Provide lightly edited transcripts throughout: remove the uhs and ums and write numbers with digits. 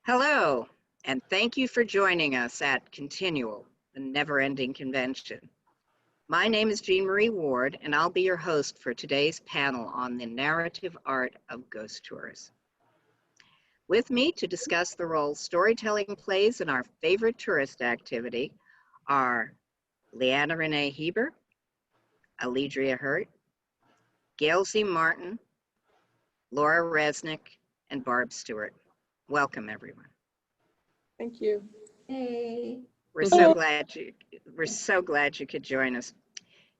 Hello, and thank you for joining us at Continual, the never-ending convention. My name is Jean Marie Ward, and I'll be your host for today's panel on the narrative art of ghost tours. With me to discuss the role storytelling plays in our favorite tourist activity are Leanna Renee Hieber, Alledria Hurt, Gail Z. Laura Resnick, and Barb Stewart. Welcome, everyone. Thank you. Hey. We're so glad you could join us.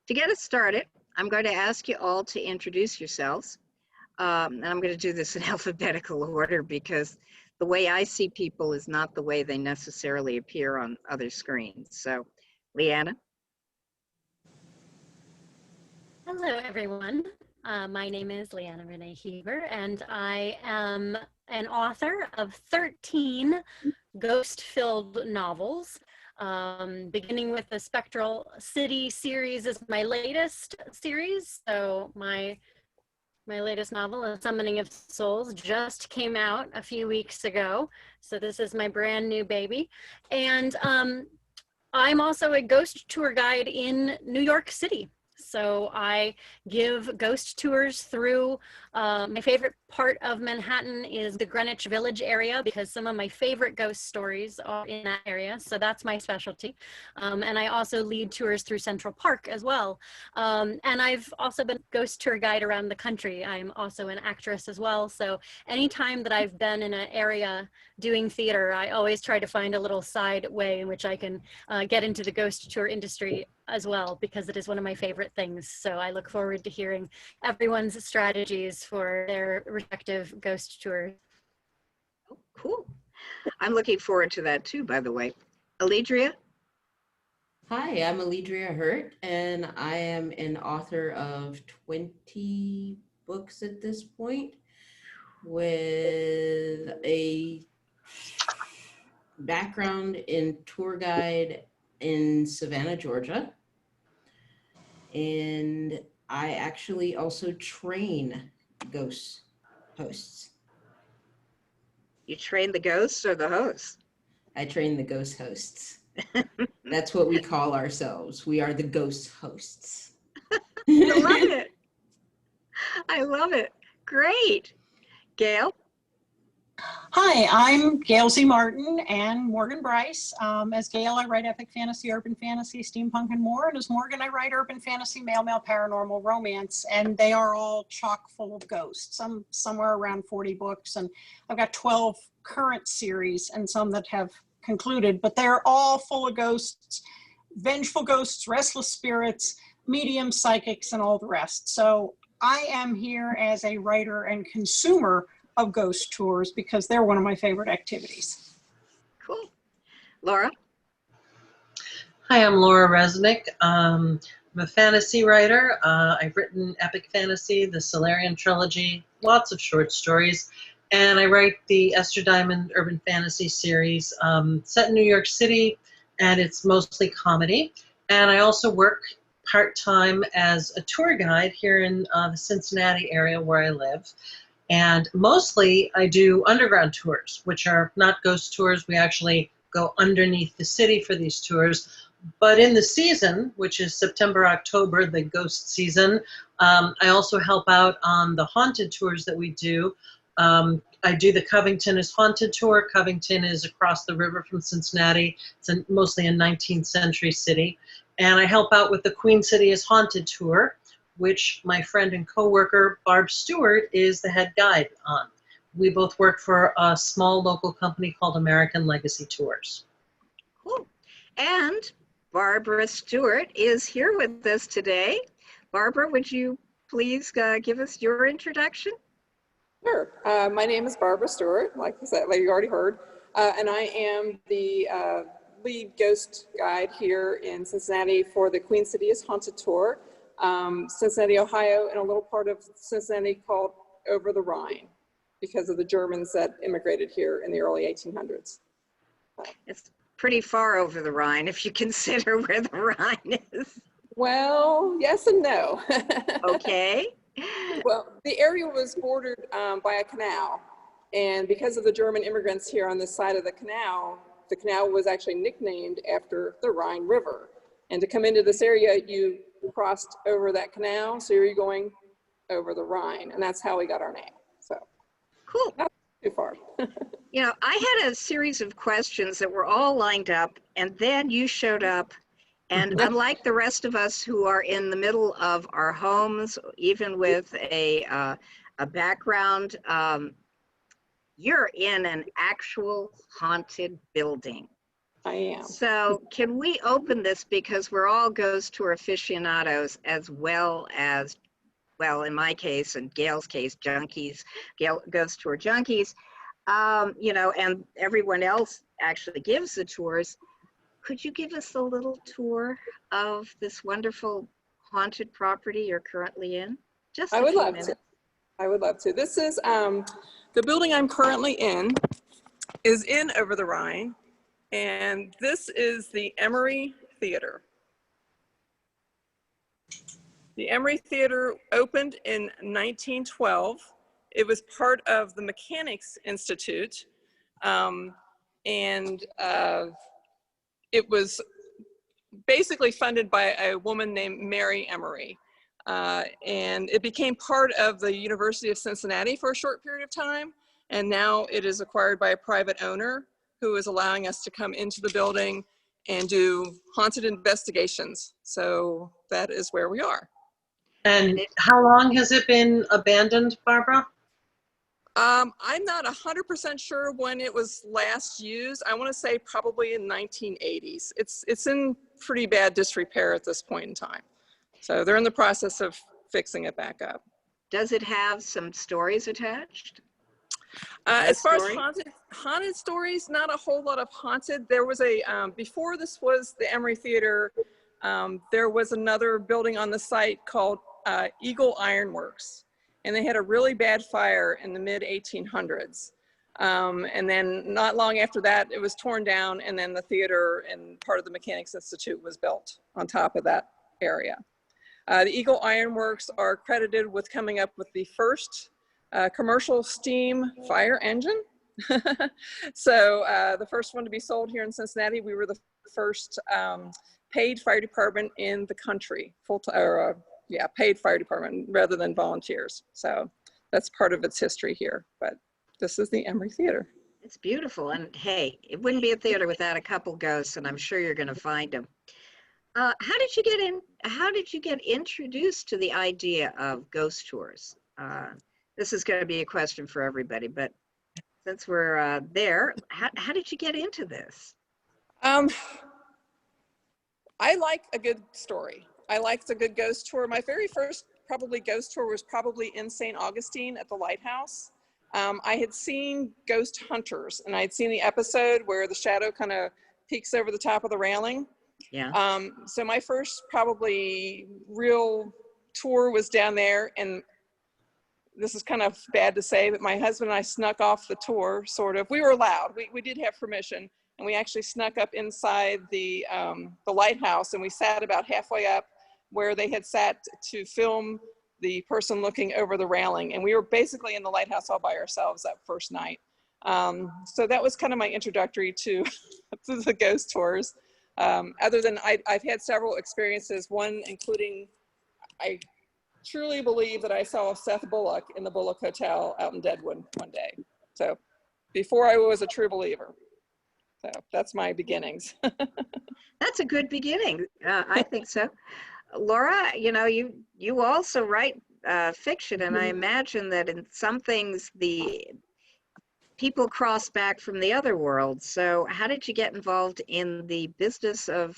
To get us started, I'm going to ask you all to introduce yourselves. And I'm going to do this in alphabetical order because the way I see people is not the way they necessarily appear on other screens. So, Leanna. Hello, everyone. My name is Leanna Renee Hieber, and I am an author of 13 ghost-filled novels. Beginning with the Spectral City series is my latest series. So my latest novel, A Summoning of Souls, just came out a few weeks ago. So this is my brand new baby. And I'm also a ghost tour guide in New York City. So I give ghost tours through, my favorite part of Manhattan is the Greenwich Village area because some of my favorite ghost stories are in that area. So that's my specialty. And I also lead tours through Central Park as well. And I've also been a ghost tour guide around the country. I'm also an actress as well. So anytime that I've been in an area doing theater, I always try to find a little side way in which I can get into the ghost tour industry as well, because it is one of my favorite things. So I look forward to hearing everyone's strategies for their respective ghost tours. Oh, cool. I'm looking forward to that too, by the way. Alledria? Hi, I'm Alledria Hurt, and I am an author of 20 books at this point with a background in tour guide in Savannah, Georgia. And I actually also train ghost hosts. You train the ghosts or the hosts? I train the ghost hosts. That's what we call ourselves. We are the ghost hosts. I love it. I love it. Great. Gail? Hi, I'm Gail Z. and Morgan Bryce. As Gail, I write epic fantasy, urban fantasy, steampunk, and more. And as Morgan, I write urban fantasy, male paranormal romance, and they are all chock full of ghosts. I'm somewhere around 40 books, and I've got 12 current series and some that have concluded, but they're all full of ghosts, vengeful ghosts, restless spirits, mediums, psychics, and all the rest. So I am here as a writer and consumer of ghost tours because they're one of my favorite activities. Cool. Laura? Hi, I'm Laura Resnick. I'm a fantasy writer. I've written epic fantasy, the Solarian trilogy, lots of short stories, and I write the Esther Diamond urban fantasy series set in New York City, and it's mostly comedy. And I also work part-time as a tour guide here in the Cincinnati area where I live. And mostly I do underground tours, which are not ghost tours. We actually go underneath the city for these tours. But in the season, which is September, October, the ghost season, I also help out on the haunted tours that we do. I do the Covington is Haunted tour. Covington is across the river from Cincinnati. It's mostly a 19th century city. And I help out with the Queen City is Haunted tour, which my friend and coworker Barb Stewart is the head guide on. We both work for a small local company called American Legacy Tours. Cool. And Barbara Stewart is here with us today. Barbara, would you please give us your introduction? Sure. My name is Barbara Stewart, like you said, like you already heard, and I am the lead ghost guide here in Cincinnati for the Queen City is Haunted tour. Cincinnati, Ohio, and a little part of Cincinnati called Over the Rhine because of the Germans that immigrated here in the early 1800s. It's pretty far over the Rhine if you consider where the Rhine is. Well, yes and no. Okay. Well, the area was bordered by a canal, And because of the German immigrants here on this side of the canal was actually nicknamed after the Rhine River. And to come into this area, you crossed over that canal, so you're going over the Rhine, and that's how we got our name. So Cool. not too far. You know, I had a series of questions that were all lined up, and then you showed up. And unlike the rest of us who are in the middle of our homes, even with a background, you're in an actual haunted building. I am. So can we open this, because we're all ghost tour aficionados, as well as, well, in my case and Gail's case, junkies, ghost tour junkies, you know, and everyone else actually gives the tours. Could you give us a little tour of this wonderful haunted property you're currently in? Just I a would few love minutes. to. I would love to. This is the building I'm currently in is in Over the Rhine, and this is the Emery Theater. The Emery Theater opened in 1912. It was part of the Mechanics Institute, and it was basically funded by a woman named Mary Emery. And it became part of the University of Cincinnati for a short period of time. And now it is acquired by a private owner who is allowing us to come into the building and do haunted investigations. So that is where we are. And how long has it been abandoned, Barbara? I'm not 100% sure when it was last used. I want to say probably in 1980s. It's in pretty bad disrepair at this point in time. So they're in the process of fixing it back up. Does it have some stories attached? As far as haunted stories, not a whole lot of haunted. There was a, before this was the Emery Theater, there was another building on the site called Eagle Ironworks. And they had a really bad fire in the mid 1800s. And then not long after that, it was torn down, and then the theater and part of the Mechanics Institute was built on top of that area. The Eagle Ironworks are credited with coming up with the first commercial steam fire engine. So the first one to be sold here in Cincinnati. We were the first paid fire department in the country, paid fire department rather than volunteers. So that's part of its history here. But this is the Emery Theater. It's beautiful. And hey, it wouldn't be a theater without a couple ghosts, and I'm sure you're going to find them. How did you get in? How did you get introduced to the idea of ghost tours? This is going to be a question for everybody, but since we're there, how did you get into this? I like a good story. I liked a good ghost tour. My very first probably ghost tour was probably in St. Augustine at the lighthouse. I had seen Ghost Hunters, and I had seen the episode where the shadow kind of peeks over the top of the railing. Yeah. So my first probably real tour was down there, and this is kind of bad to say, but my husband and I snuck off the tour, sort of. We were allowed. We did have permission, and we actually snuck up inside the lighthouse, and we sat about halfway up where they had sat to film the person looking over the railing. And we were basically in the lighthouse all by ourselves that first night. So that was kind of my introductory to, to the ghost tours. Other than I've had several experiences, one including, I truly believe that I saw Seth Bullock in the Bullock Hotel out in Deadwood one day. So before I was a true believer. So that's my beginnings. That's a good beginning. I think so. Laura, you know, you also write fiction, and I imagine that in some things the people cross back from the other world. So how did you get involved in the business of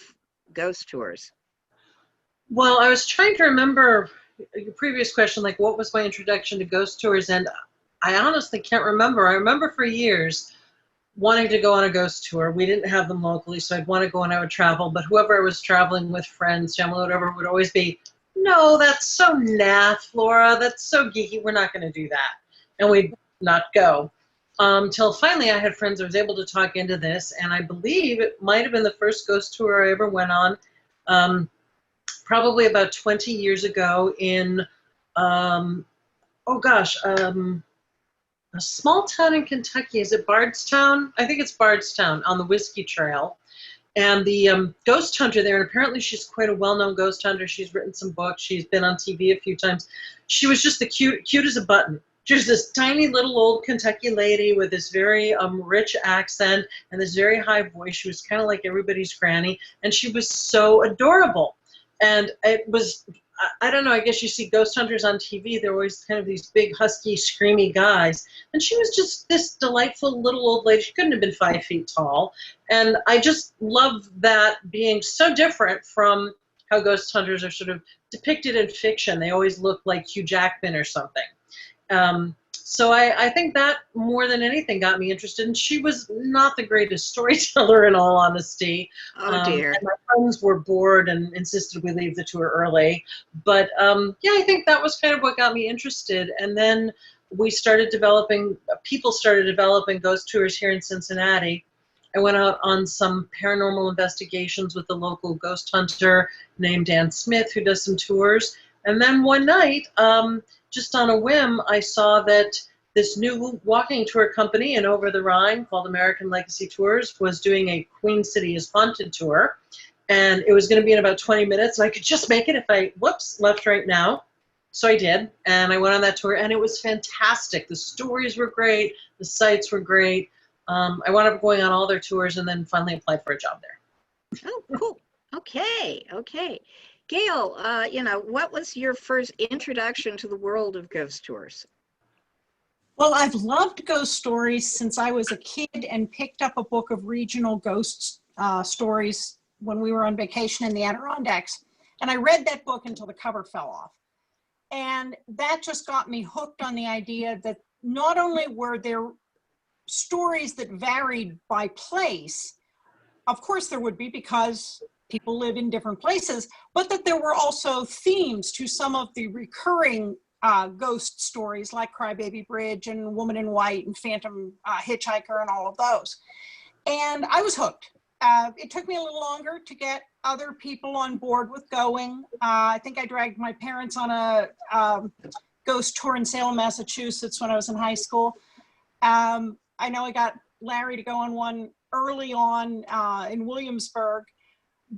ghost tours? Well, I was trying to remember your previous question, like what was my introduction to ghost tours, and I honestly can't remember. I remember for years wanting to go on a ghost tour. We didn't have them locally, so I'd want to go and I would travel, but whoever I was traveling with, friends, family, whatever, would always be, no, that's so naff, Laura, that's so geeky, we're not going to do that. And we'd not go. Till finally I had friends I was able to talk into this, and I believe it might have been the first ghost tour I ever went on, probably about 20 years ago in, a small town in Kentucky. Is it Bardstown? I think it's Bardstown on the Whiskey Trail. And the ghost hunter there, and apparently she's quite a well-known ghost hunter. She's written some books. She's been on TV a few times. She was just the cute as a button. She was this tiny little old Kentucky lady with this very rich accent and this very high voice. She was kind of like everybody's granny, and she was so adorable. And it was, I don't know, I guess you see ghost hunters on TV. They're always kind of these big, husky, screamy guys. And she was just this delightful little old lady. She couldn't have been 5 feet tall. And I just love that being so different from how ghost hunters are sort of depicted in fiction. They always look like Hugh Jackman or something. So I think that more than anything got me interested. And she was not the greatest storyteller, in all honesty. Oh dear. And my friends were bored and insisted we leave the tour early. But yeah, I think that was kind of what got me interested. And then we started developing, people started developing ghost tours here in Cincinnati. I went out on some paranormal investigations with a local ghost hunter named Dan Smith, who does some tours. And then one night, just on a whim, I saw that this new walking tour company in Over the Rhine called American Legacy Tours was doing a Queen City is Haunted tour. And it was going to be in about 20 minutes. And I could just make it if I, left right now. So I did. And I went on that tour, and it was fantastic. The stories were great. The sights were great. I wound up going on all their tours and then finally applied for a job there. Oh, cool. Okay. Gail, what was your first introduction to the world of ghost tours? Well, I've loved ghost stories since I was a kid and picked up a book of regional ghost stories when we were on vacation in the Adirondacks. And I read that book until the cover fell off. And that just got me hooked on the idea that not only were there stories that varied by place, of course there would be because people live in different places, but that there were also themes to some of the recurring ghost stories like Crybaby Bridge and Woman in White and Phantom Hitchhiker and all of those. And I was hooked. It took me a little longer to get other people on board with going. I think I dragged my parents on a ghost tour in Salem, Massachusetts when I was in high school. I know I got Larry to go on one early on in Williamsburg.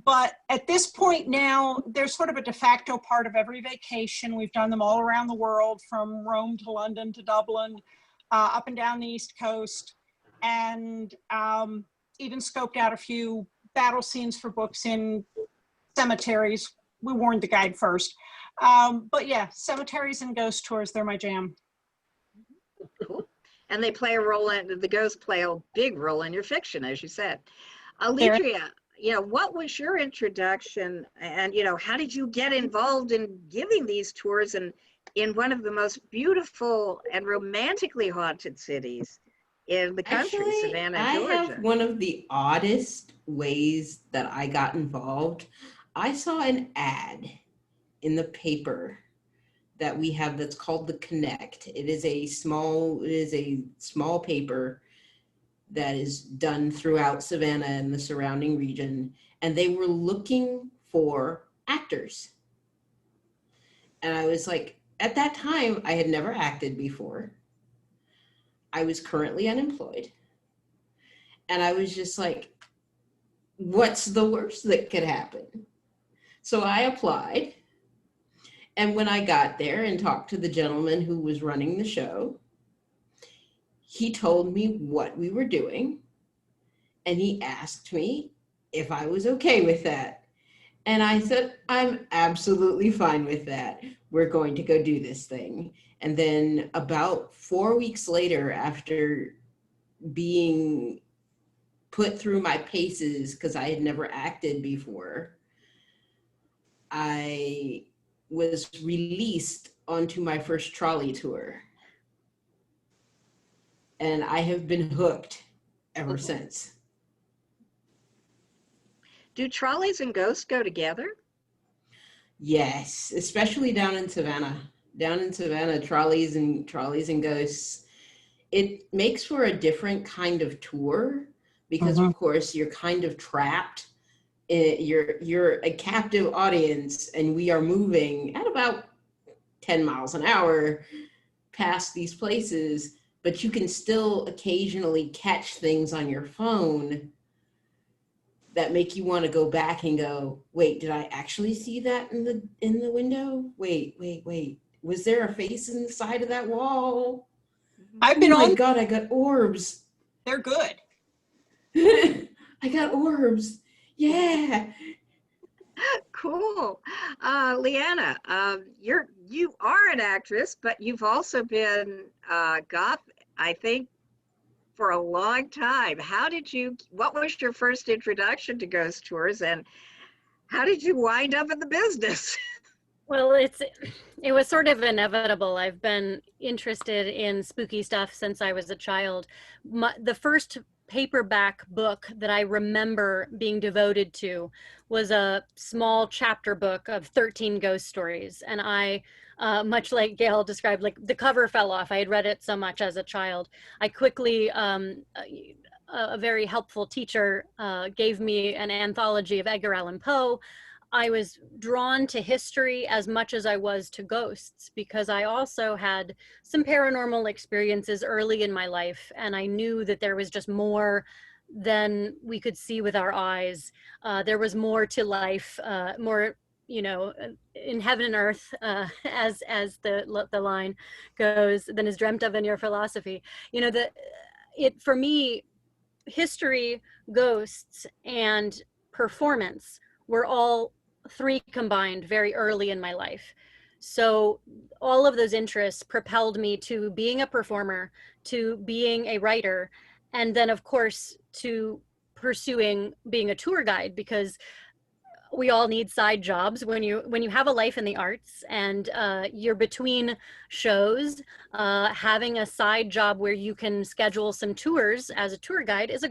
But at this point now, they're sort of a de facto part of every vacation. We've done them all around the world, from Rome to London to Dublin, up and down the East Coast, and even scoped out a few battle scenes for books in cemeteries. We warned the guide first. But yeah, cemeteries and ghost tours, they're my jam. Cool. And they play a role in, the ghosts play a big role in your fiction, as you said. Alledria, what was your introduction, and how did you get involved in giving these tours and in one of the most beautiful and romantically haunted cities in the country, Actually, Savannah, I Georgia? have one of the oddest ways that I got involved. I saw an ad in the paper that we have that's called The Connect. It is a small paper that is done throughout Savannah and the surrounding region, and they were looking for actors. And I was like, at that time, I had never acted before. I was currently unemployed. And I was just like, what's the worst that could happen? So I applied. And when I got there and talked to the gentleman who was running the show, he told me what we were doing, and he asked me if I was okay with that. And I said, I'm absolutely fine with that. We're going to go do this thing. And then about 4 weeks later, after being put through my paces, because I had never acted before, I was released onto my first trolley tour. And I have been hooked ever since. Do trolleys and ghosts go together? Yes, especially down in Savannah. Down in Savannah, trolleys and ghosts. It makes for a different kind of tour because, of course, you're kind of trapped. You're a captive audience, and we are moving at about 10 miles an hour past these places. but you can still occasionally catch things on your phone that make you want to go back and go, wait, did I actually see that in the window? Wait. Was there a face in the side of that wall? I've been Oh my on, God, I got orbs. they're good. I got orbs. Yeah. Cool. Leanna, you are an actress, but you've also been goth, I think, for a long time. What was your first introduction to ghost tours, and how did you wind up in the business? Well, it was sort of inevitable. I've been interested in spooky stuff since I was a child. The first paperback book that I remember being devoted to was a small chapter book of 13 ghost stories. And I, much like Gail described, like the cover fell off. I had read it so much as a child. I quickly, a very helpful teacher gave me an anthology of Edgar Allan Poe. I was drawn to history as much as I was to ghosts, because I also had some paranormal experiences early in my life, and I knew that there was just more than we could see with our eyes. There was more to life, more, in heaven and earth, as the line goes, than is dreamt of in your philosophy. For me, history, ghosts, and performance were all three combined very early in my life. So all of those interests propelled me to being a performer, to being a writer, and then of course to pursuing being a tour guide, because we all need side jobs when you have a life in the arts and you're between shows. Having a side job where you can schedule some tours as a tour guide is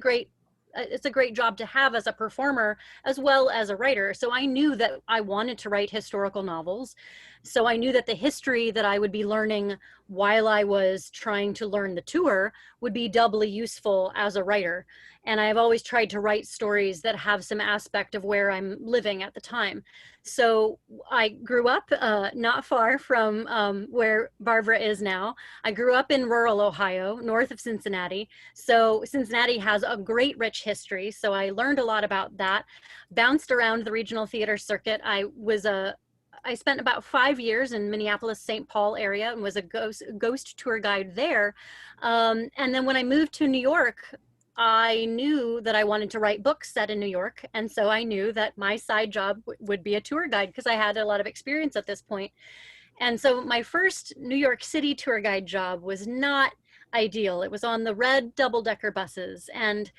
it's a great job to have as a performer as well as a writer. So I knew that I wanted to write historical novels. So I knew that the history that I would be learning while I was trying to learn the tour would be doubly useful as a writer. And I've always tried to write stories that have some aspect of where I'm living at the time. So I grew up not far from where Barbara is now. I grew up in rural Ohio, north of Cincinnati. So Cincinnati has a great rich history. So I learned a lot about that. Bounced around the regional theater circuit. I spent about 5 years in Minneapolis, St. Paul area, and was a ghost tour guide there. And then when I moved to New York, I knew that I wanted to write books set in New York. And so I knew that my side job would be a tour guide, because I had a lot of experience at this point. And so my first New York City tour guide job was not ideal. It was on the red double-decker buses. And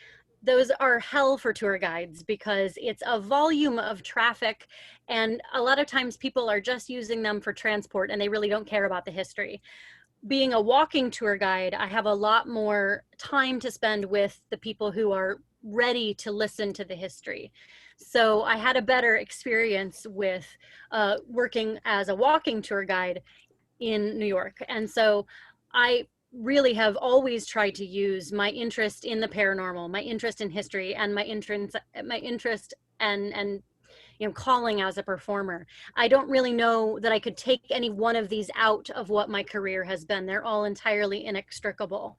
those are hell for tour guides, because it's a volume of traffic, and a lot of times people are just using them for transport and they really don't care about the history. Being a walking tour guide, I have a lot more time to spend with the people who are ready to listen to the history. So I had a better experience with working as a walking tour guide in New York. And so I really have always tried to use my interest in the paranormal, my interest in history, and my interest and calling as a performer. I don't really know that I could take any one of these out of what my career has been. They're all entirely inextricable.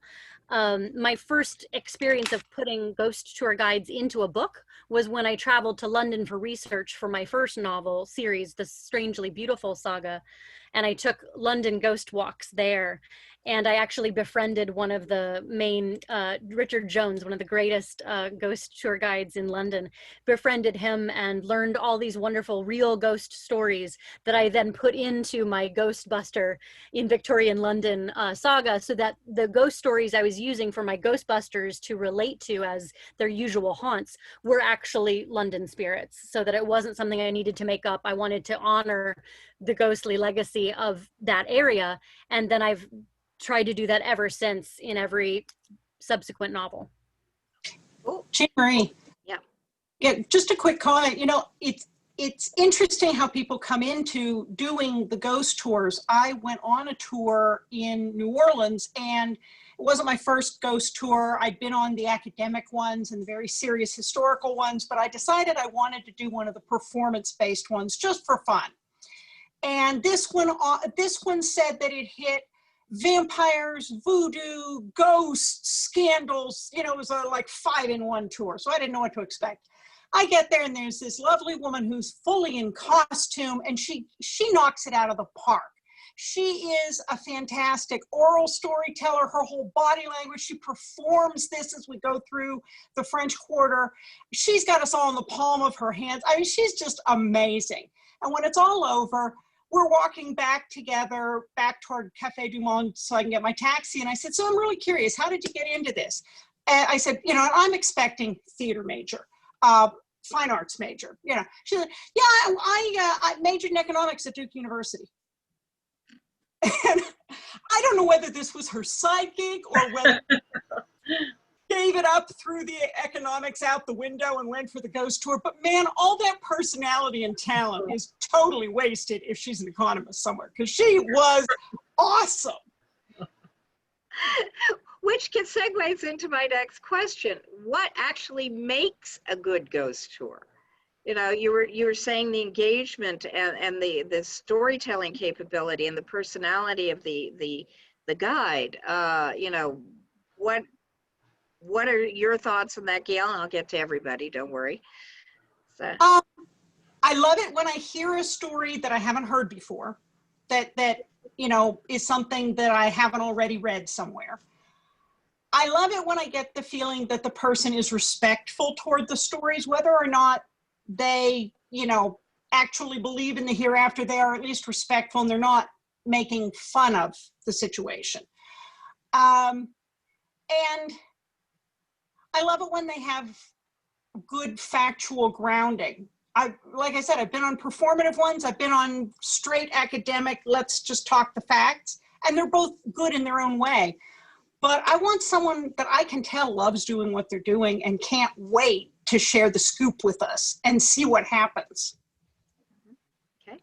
My first experience of putting ghost tour guides into a book was when I traveled to London for research for my first novel series, the Strangely Beautiful saga. And I took London ghost walks there. And I actually befriended one of the main, Richard Jones, one of the greatest ghost tour guides in London, befriended him and learned all these wonderful real ghost stories that I then put into my Ghostbuster in Victorian London saga, so that the ghost stories I was using for my Ghostbusters to relate to as their usual haunts were actually London spirits, so that it wasn't something I needed to make up. I wanted to honor the ghostly legacy of that area. And then I've tried to do that ever since in every subsequent novel. Oh, Jean Marie. Yeah, just a quick comment. It's interesting how people come into doing the ghost tours. I went on a tour in New Orleans, and it wasn't my first ghost tour. I'd been on the academic ones and very serious historical ones, but I decided I wanted to do one of the performance-based ones just for fun. And this one said that it hit vampires, voodoo, ghosts, scandals. You know, it was a like 5-in-1 tour, so I didn't know what to expect. I get there and there's this lovely woman who's fully in costume, and she knocks it out of the park. She is a fantastic oral storyteller. Her whole body language, she performs this as we go through the French Quarter. She's got us all in the palm of her hands. I mean, she's just amazing. And when it's all over, we're walking back together, back toward Café du Monde so I can get my taxi. And I said, so I'm really curious, how did you get into this? And I said, you know, I'm expecting theater major, fine arts major. You know, she said, yeah, I majored in economics at Duke University. And I don't know whether this was her side gig or whether gave it up, threw the economics out the window and went for the ghost tour. But man, all that personality and talent is totally wasted if she's an economist somewhere, because she was awesome. Which segues into my next question. What actually makes a good ghost tour? You know, you were saying the engagement and the storytelling capability and the personality of the guide. You know, what are your thoughts on that, Gail? And I'll get to everybody. Don't worry. So. I love it when I hear a story that I haven't heard before, that you know is something that I haven't already read somewhere. I love it when I get the feeling that the person is respectful toward the stories, whether or not they, you know, actually believe in the hereafter. They are at least respectful and they're not making fun of the situation. And I love it when they have good factual grounding. Like I said, I've been on performative ones. I've been on straight academic, let's just talk the facts. And they're both good in their own way. But I want someone that I can tell loves doing what they're doing and can't wait to share the scoop with us and see what happens. Okay.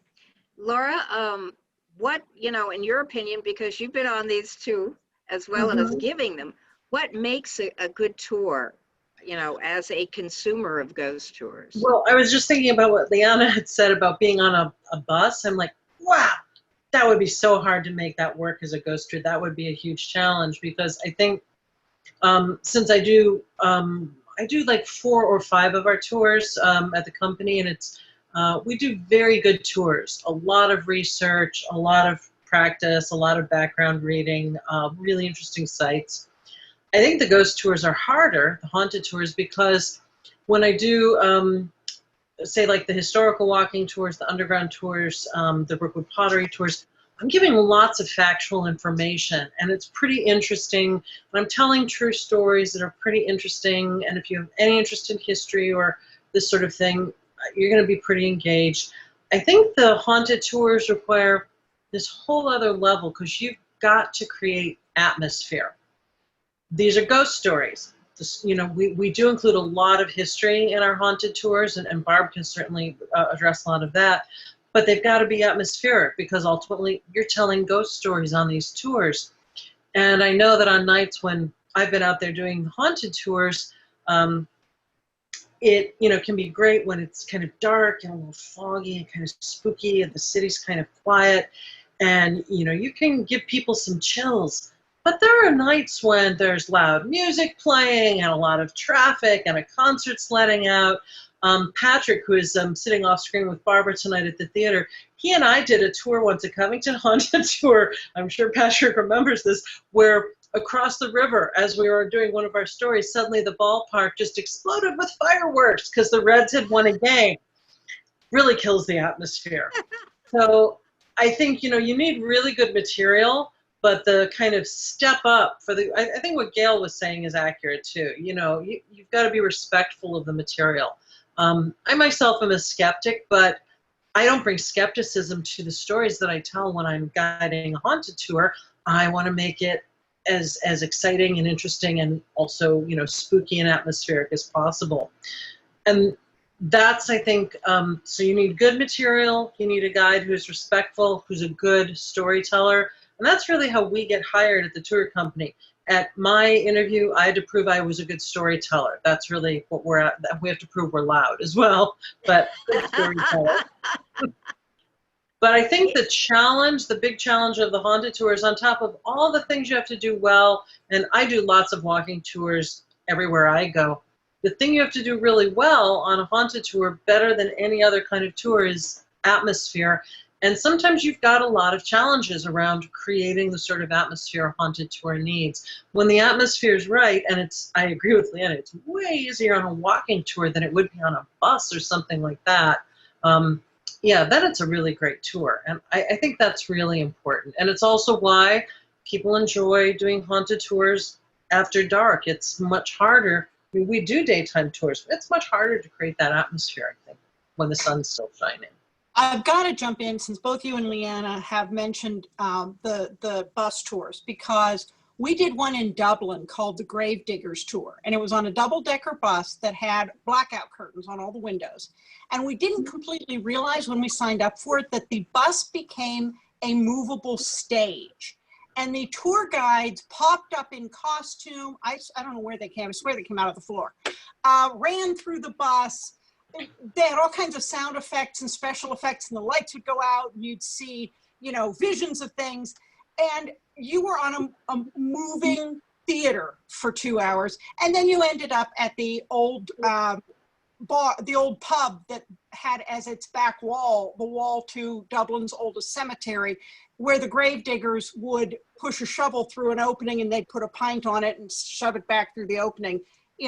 Laura, what, you know, in your opinion, because you've been on these too, as well as giving them, what makes a good tour, you know, as a consumer of ghost tours? Well, I was just thinking about what Leanna had said about being on a bus. I'm like, wow, that would be so hard to make that work as a ghost tour. That would be a huge challenge, because I think since I do like 4 or 5 of our tours at the company, and it's we do very good tours, a lot of research, a lot of practice, a lot of background reading, really interesting sites. I think the ghost tours are harder, the haunted tours, because when I do, say like the historical walking tours, the underground tours, the Brookwood pottery tours, I'm giving lots of factual information, and it's pretty interesting. And I'm telling true stories that are pretty interesting. And if you have any interest in history or this sort of thing, you're going to be pretty engaged. I think the haunted tours require this whole other level, because you've got to create atmosphere. These are ghost stories. This, you know, we do include a lot of history in our haunted tours, and Barb can certainly address a lot of that. But they've got to be atmospheric, because ultimately you're telling ghost stories on these tours. And I know that on nights when I've been out there doing haunted tours, it, you know, can be great when it's kind of dark and a little foggy and kind of spooky and the city's kind of quiet, and you know, you can give people some chills. But there are nights when there's loud music playing and a lot of traffic and a concert's letting out. Patrick, who is sitting off screen with Barbara tonight at the theater, he and I did a tour once, a Covington Haunted tour. I'm sure Patrick remembers this, where across the river, as we were doing one of our stories, suddenly the ballpark just exploded with fireworks because the Reds had won a game. Really kills the atmosphere. So I think, you know, you need really good material, but the kind of step up for the, I think what Gail was saying is accurate too. You know, you've got to be respectful of the material. I myself am a skeptic, but I don't bring skepticism to the stories that I tell when I'm guiding a haunted tour. I want to make it as exciting and interesting and also, you know, spooky and atmospheric as possible. And that's, I think, so you need good material, you need a guide who's respectful, who's a good storyteller, and that's really how we get hired at the tour company. At my interview, I had to prove I was a good storyteller. That's really what we're at. We have to prove we're loud as well, but good storyteller. But I think the big challenge of the haunted tours, on top of all the things you have to do well, and I do lots of walking tours everywhere I go, the thing you have to do really well on a haunted tour, better than any other kind of tour, is atmosphere. And sometimes you've got a lot of challenges around creating the sort of atmosphere a haunted tour needs. When the atmosphere is right, and I agree with Leanna, it's way easier on a walking tour than it would be on a bus or something like that. Yeah, then it's a really great tour. And I think that's really important. And it's also why people enjoy doing haunted tours after dark. It's much harder. I mean, we do daytime tours, but it's much harder to create that atmosphere, I think, when the sun's still shining. I've got to jump in since both you and Leanna have mentioned the bus tours, because we did one in Dublin called the Grave Diggers Tour, and it was on a double-decker bus that had blackout curtains on all the windows. And we didn't completely realize when we signed up for it that the bus became a movable stage. And the tour guides popped up in costume. I don't know where they came. I swear they came out of the floor. Ran through the bus. They had all kinds of sound effects and special effects, and the lights would go out, and you'd see, visions of things. And you were on a moving theater for 2 hours, and then you ended up at the old bar, the old pub that had as its back wall the wall to Dublin's oldest cemetery, where the grave diggers would push a shovel through an opening, and they'd put a pint on it and shove it back through the opening,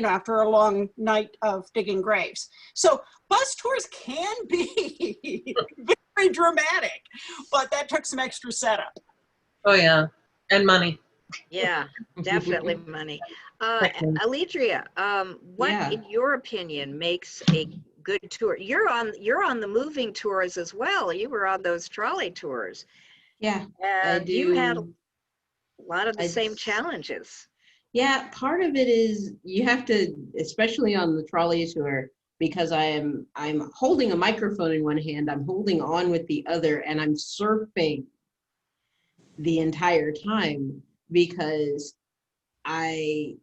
after a long night of digging graves. So bus tours can be very dramatic, but that took some extra setup. Oh, yeah. And money. Yeah, definitely money. Alledria, what, in your opinion, makes a good tour? You're on the moving tours as well. You were on those trolley tours. Yeah, and you had a lot of the same challenges. Yeah, part of it is you have to, especially on the trolley tour, because I'm holding a microphone in one hand, I'm holding on with the other, and I'm surfing the entire time, because I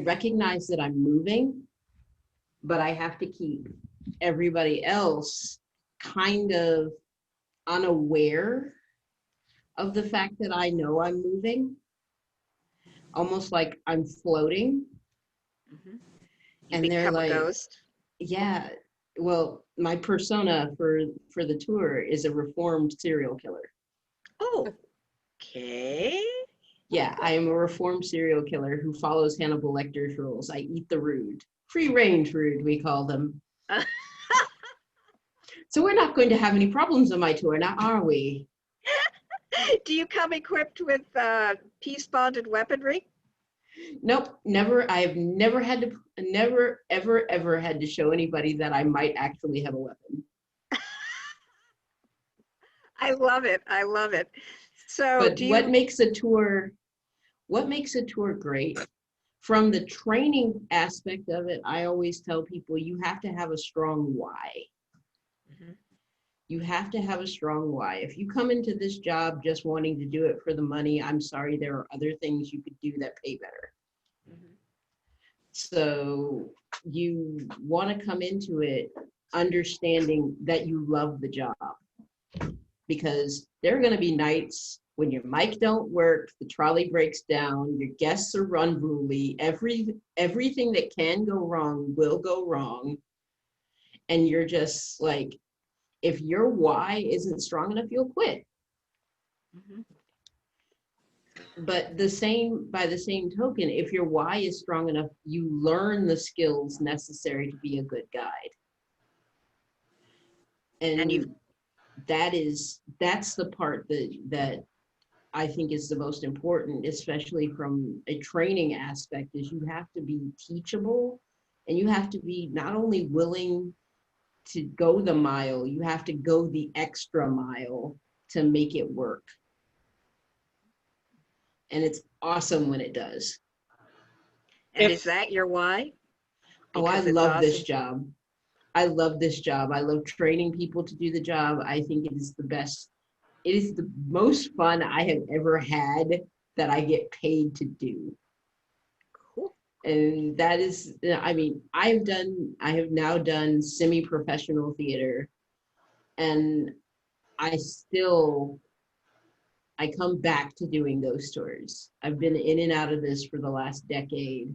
recognize that I'm moving, but I have to keep everybody else kind of unaware of the fact that I know I'm moving, almost like I'm floating. Mm-hmm. And they're like, a ghost. Yeah, well, my persona for the tour is a reformed serial killer. Oh, okay. Yeah, I am a reformed serial killer who follows Hannibal Lecter's rules. I eat the rude. Free range rude, we call them. So we're not going to have any problems on my tour, now are we? Do you come equipped with peace-bonded weaponry? Nope, never. I have never ever had to show anybody that I might actually have a weapon. I love it. I love it. So, but what makes a tour great? From the training aspect of it, I always tell people you have to have a strong why. Mm-hmm. You have to have a strong why. If you come into this job just wanting to do it for the money, I'm sorry, there are other things you could do that pay better. Mm-hmm. So you want to come into it understanding that you love the job, because there are going to be nights when your mic don't work, the trolley breaks down, your guests are unruly, everything that can go wrong will go wrong. And you're just like, if your why isn't strong enough, you'll quit. Mm-hmm. But by the same token, if your why is strong enough, you learn the skills necessary to be a good guide. And that's the part that I think is the most important, especially from a training aspect, is you have to be teachable, and you have to be not only willing to go the mile, you have to go the extra mile to make it work. And it's awesome when it does. And is that your why? Because I love this job. I love this job. I love training people to do the job. I think it is the best. It is the most fun I have ever had that I get paid to do. Cool. And that is, I mean, I have now done semi-professional theater, and I come back to doing ghost tours. I've been in and out of this for the last decade,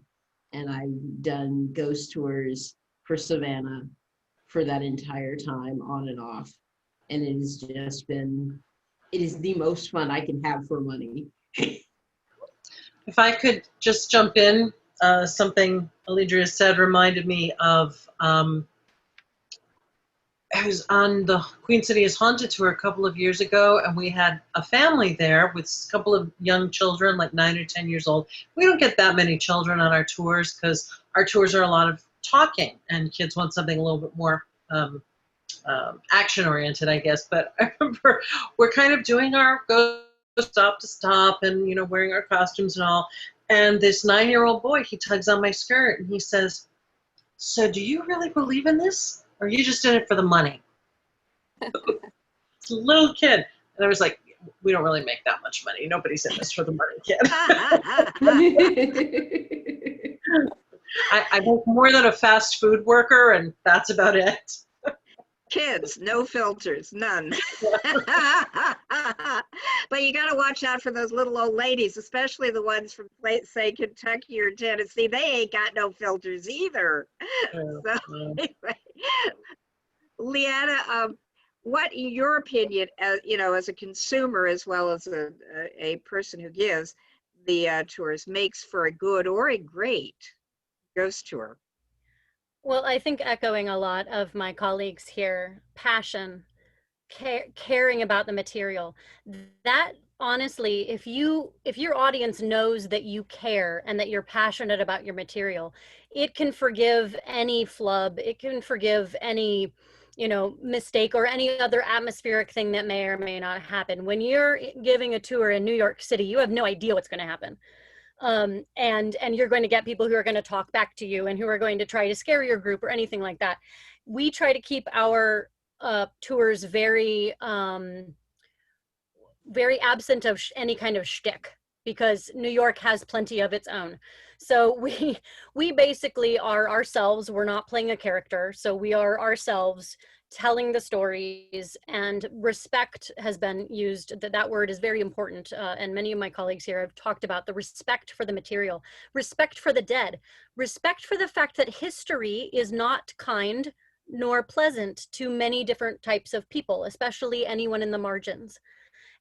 and I've done ghost tours for Savannah for that entire time, on and off. And it has just been, it is the most fun I can have for money. If I could just jump in, something Alledria said reminded me of, I was on the Queen City is Haunted tour a couple of years ago, and we had a family there with a couple of young children, like 9 or 10 years old. We don't get that many children on our tours because our tours are a lot of talking, and kids want something a little bit more action-oriented, I guess. But I remember we're kind of doing our go stop to stop and, you know, wearing our costumes and all. And this 9-year-old boy, he tugs on my skirt and he says, "So do you really believe in this? Or are you just in it for the money?" It's a little kid. And I was like, we don't really make that much money. Nobody's in this for the money, kid. I make more than a fast food worker, and that's about it. Kids, no filters, none. But you got to watch out for those little old ladies, especially the ones from, say, Kentucky or Tennessee. They ain't got no filters either. So, anyway, Leanna, what, in your opinion, you know, as a consumer as well as a person who gives the tours, makes for a good or a great ghost tour? Well, I think echoing a lot of my colleagues here, passion, caring about the material. That honestly, if your audience knows that you care and that you're passionate about your material, it can forgive any flub, it can forgive any, you know, mistake or any other atmospheric thing that may or may not happen. When you're giving a tour in New York City, you have no idea what's going to happen. And you're going to get people who are going to talk back to you and who are going to try to scare your group or anything like that. We try to keep our tours very, very absent of any kind of shtick, because New York has plenty of its own. So we basically are ourselves. We're not playing a character. So we are ourselves telling the stories, and respect has been used. That word is very important. And many of my colleagues here have talked about the respect for the material, respect for the dead, respect for the fact that history is not kind nor pleasant to many different types of people, especially anyone in the margins.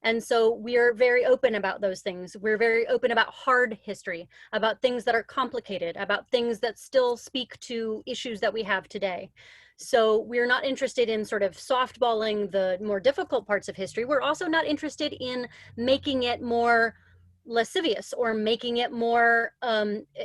And so we're very open about those things. We're very open about hard history, about things that are complicated, about things that still speak to issues that we have today. So we're not interested in sort of softballing the more difficult parts of history. We're also not interested in making it more lascivious or making it more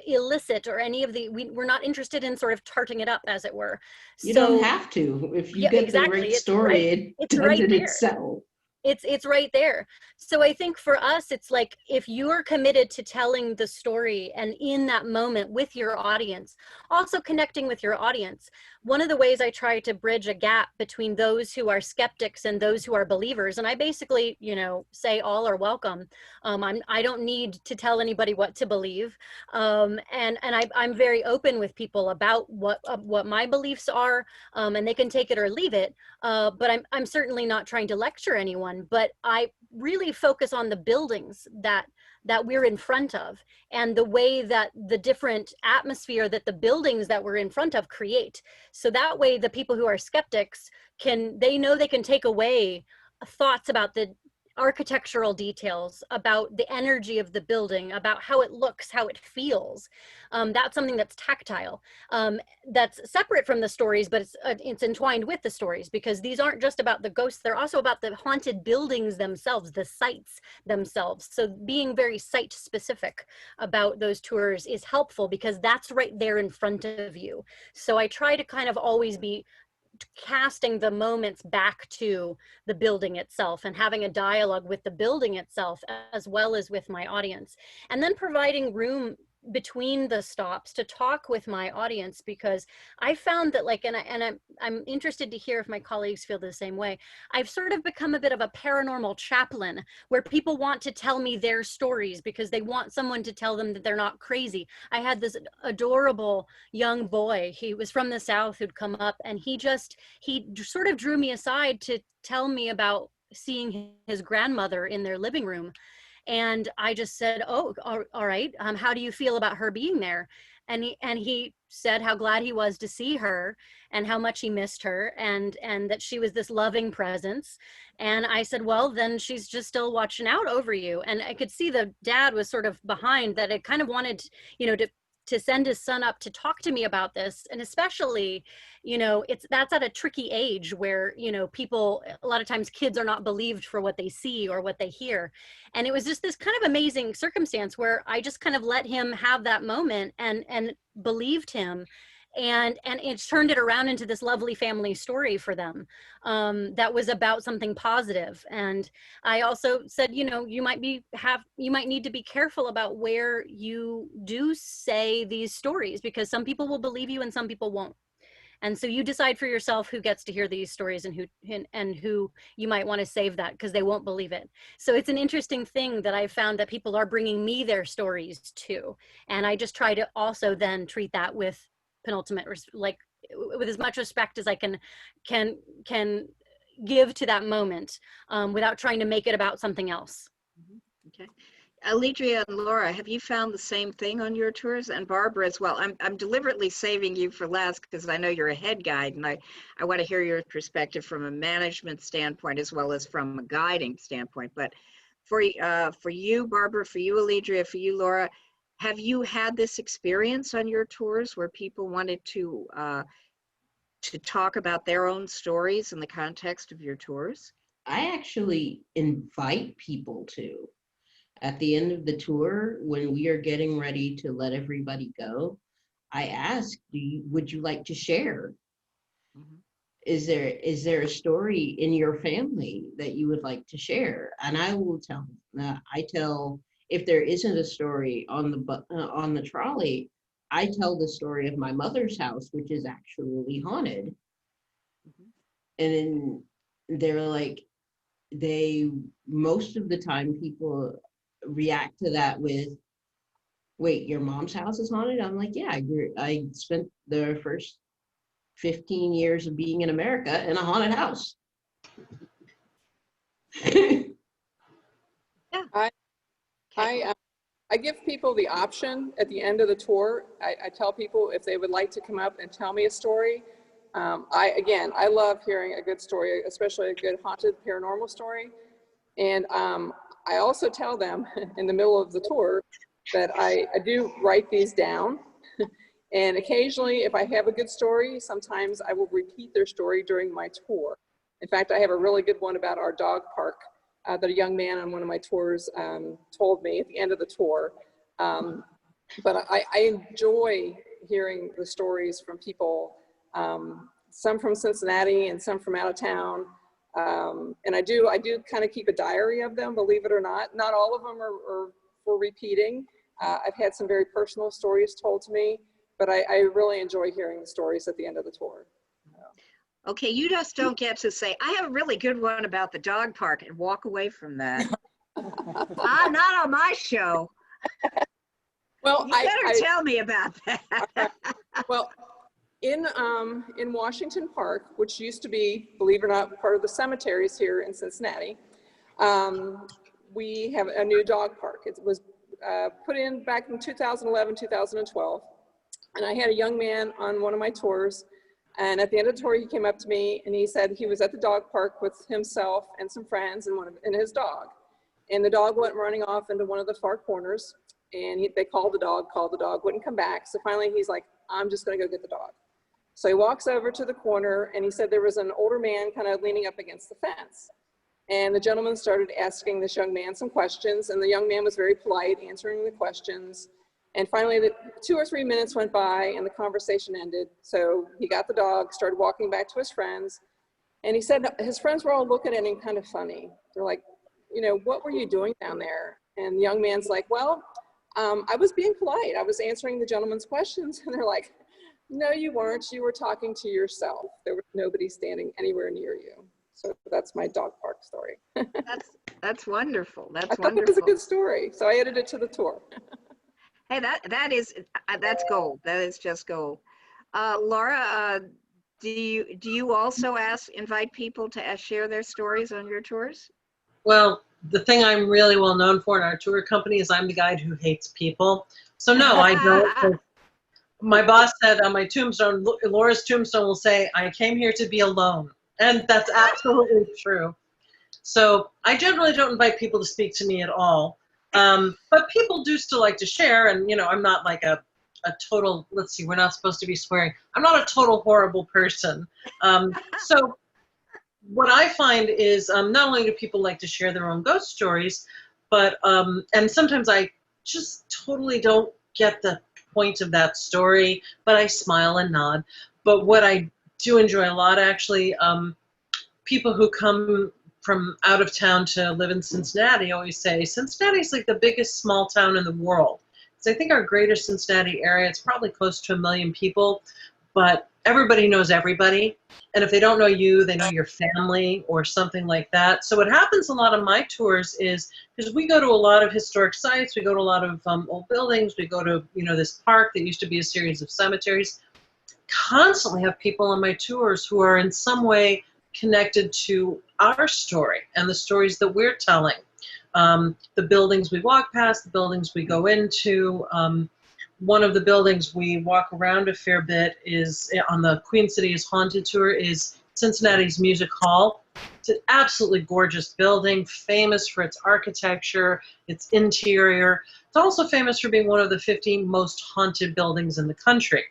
illicit or any of the, we're not interested in sort of tarting it up, as it were. You don't have to. If you get exactly. the right story, it does it itself. It's right there. So I think for us, it's like, if you're committed to telling the story and in that moment with your audience, also connecting with your audience. One of the ways I try to bridge a gap between those who are skeptics and those who are believers, and I basically, you know, say all are welcome. I don't need to tell anybody what to believe. And I'm very open with people about what my beliefs are, and they can take it or leave it. But I'm certainly not trying to lecture anyone, but I really focus on the buildings that we're in front of, and the way that the different atmosphere that the buildings that we're in front of create. So that way the people who are skeptics they know they can take away thoughts about the architectural details, about the energy of the building, about how it looks, how it feels. That's something that's tactile, that's separate from the stories, but it's entwined with the stories, because these aren't just about the ghosts, they're also about the haunted buildings themselves, the sites themselves. So being very site specific about those tours is helpful, because that's right there in front of you. So I try to kind of always be casting the moments back to the building itself and having a dialogue with the building itself as well as with my audience, and then providing room between the stops to talk with my audience, because I found that, like, and I'm interested to hear if my colleagues feel the same way, I've sort of become a bit of a paranormal chaplain, where people want to tell me their stories because they want someone to tell them that they're not crazy. I had this adorable young boy, he was from the South, who'd come up, and he sort of drew me aside to tell me about seeing his grandmother in their living room. And I just said, oh, all right. How do you feel about her being there? And he said how glad he was to see her and how much he missed her, and that she was this loving presence. And I said, well, then she's just still watching out over you. And I could see the dad was sort of behind that. It kind of wanted, to send his son up to talk to me about this. And especially, that's at a tricky age where, people, a lot of times kids are not believed for what they see or what they hear. And it was just this kind of amazing circumstance where I just kind of let him have that moment and believed him. And it turned it around into this lovely family story for them that was about something positive. And I also said, you might need to be careful about where you do say these stories, because some people will believe you and some people won't. And so you decide for yourself who gets to hear these stories and who you might want to save that, because they won't believe it. So it's an interesting thing that I've found that people are bringing me their stories too. And I just try to also then treat that with penultimate, with as much respect as I can give to that moment without trying to make it about something else. Okay. Alledria and Laura, have you found the same thing on your tours? And Barbara as well. I'm deliberately saving you for last because I know you're a head guide, and I want to hear your perspective from a management standpoint as well as from a guiding standpoint. But for you, Barbara, for you, Alledria, for you, Laura, have you had this experience on your tours where people wanted to talk about their own stories in the context of your tours? I actually invite people to. At the end of the tour, when we are getting ready to let everybody go, I ask, would you like to share? Mm-hmm. Is there a story in your family that you would like to share? And I will tell them. I tell, if there isn't a story on the trolley, I tell the story of my mother's house, which is actually haunted. Mm-hmm. And then they're like, most of the time people react to that with, wait, your mom's house is haunted? I'm like, yeah, I spent the first 15 years of being in America in a haunted house. Yeah. I give people the option at the end of the tour. I tell people if they would like to come up and tell me a story. I love hearing a good story, especially a good haunted paranormal story. And I also tell them in the middle of the tour that I do write these down. And occasionally, if I have a good story, sometimes I will repeat their story during my tour. In fact, I have a really good one about our dog park that a young man on one of my tours told me at the end of the tour. But I enjoy hearing the stories from people, some from Cincinnati and some from out of town. And I do kind of keep a diary of them, believe it or not. Not all of them are for repeating. I've had some very personal stories told to me, but I really enjoy hearing the stories at the end of the tour. Okay, you just don't get to say, I have a really good one about the dog park and walk away from that. Not on my show. Well, you better tell me about that. Well, in Washington Park, which used to be, believe it or not, part of the cemeteries here in Cincinnati, we have a new dog park. It was put in back in 2011, 2012. And I had a young man on one of my tours. And at the end of the tour, he came up to me and he said he was at the dog park with himself and some friends and his dog. And the dog went running off into one of the far corners. And they called the dog, wouldn't come back. So finally, he's like, I'm just going to go get the dog. So he walks over to the corner and he said there was an older man kind of leaning up against the fence. And the gentleman started asking this young man some questions, and the young man was very polite, answering the questions. And finally, 2 or 3 minutes went by and the conversation ended. So he got the dog, started walking back to his friends. And he said his friends were all looking at him kind of funny. They're like, what were you doing down there? And the young man's like, well, I was being polite. I was answering the gentleman's questions. And they're like, no, you weren't. You were talking to yourself. There was nobody standing anywhere near you. So that's my dog park story. That's wonderful. I thought it was a good story. So I added it to the tour. Hey, that's gold. That is just gold. Laura, Do you also invite people to share their stories on your tours? Well, the thing I'm really well known for in our tour company is I'm the guide who hates people. So no, I don't. My boss said on my tombstone, Laura's tombstone will say, "I came here to be alone." And that's absolutely true. So I generally don't invite people to speak to me at all. But people do still like to share. And, I'm not like a total, let's see, we're not supposed to be swearing. I'm not a total horrible person. So what I find is not only do people like to share their own ghost stories, but, and sometimes I just totally don't get the point of that story, but I smile and nod. But what I do enjoy a lot, actually, people who come from out of town to live in Cincinnati always say Cincinnati's like the biggest small town in the world. So I think our greater Cincinnati area, it's probably close to 1 million people, but everybody knows everybody. And if they don't know you, they know your family or something like that. So what happens a lot on my tours is, because we go to a lot of historic sites, we go to a lot of old buildings, we go to, this park that used to be a series of cemeteries, constantly have people on my tours who are in some way connected to our story and the stories that we're telling. The buildings we walk past, the buildings we go into. One of the buildings we walk around a fair bit is on the Queen City is Haunted tour is Cincinnati's Music Hall. It's an absolutely gorgeous building, famous for its architecture, its interior. It's also famous for being one of the 15 most haunted buildings in the country.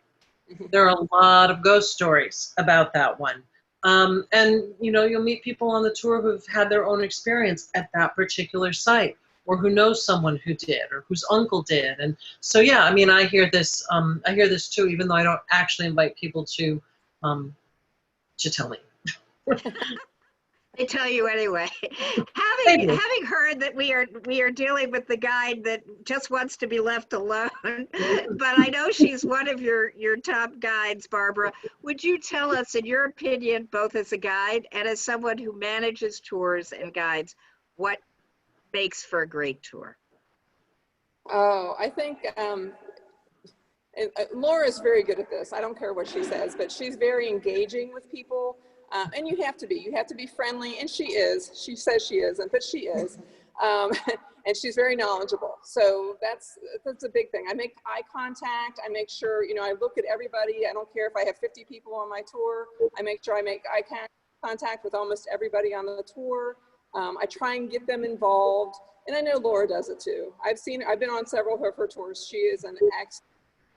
There are a lot of ghost stories about that one. And you'll meet people on the tour who've had their own experience at that particular site, or who knows someone who did, or whose uncle did. And so, yeah, I mean, I hear this too, even though I don't actually invite people to tell me. They tell you anyway. Having heard that we are dealing with the guide that just wants to be left alone, but I know she's one of your top guides, Barbara. Would you tell us, in your opinion, both as a guide and as someone who manages tours and guides, what makes for a great tour? Oh, I think Laura is very good at this. I don't care what she says, but she's very engaging with people. And you have to be friendly, and she is. She says she isn't, but she is. And she's very knowledgeable. So that's a big thing. I make eye contact. I make sure, I look at everybody. I don't care if I have 50 people on my tour. I make sure I make eye contact with almost everybody on the tour. I try and get them involved. And I know Laura does it too. I've been on several of her tours. She is an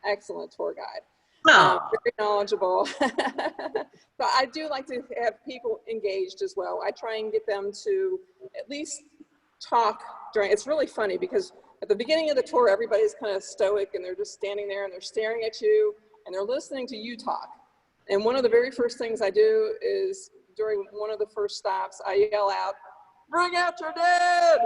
excellent tour guide. Very knowledgeable. So I do like to have people engaged as well. I try and get them to at least talk during. It's really funny because at the beginning of the tour, everybody's kind of stoic and they're just standing there and they're staring at you and they're listening to you talk. And one of the very first things I do is during one of the first stops, I yell out, "Bring out your dead!"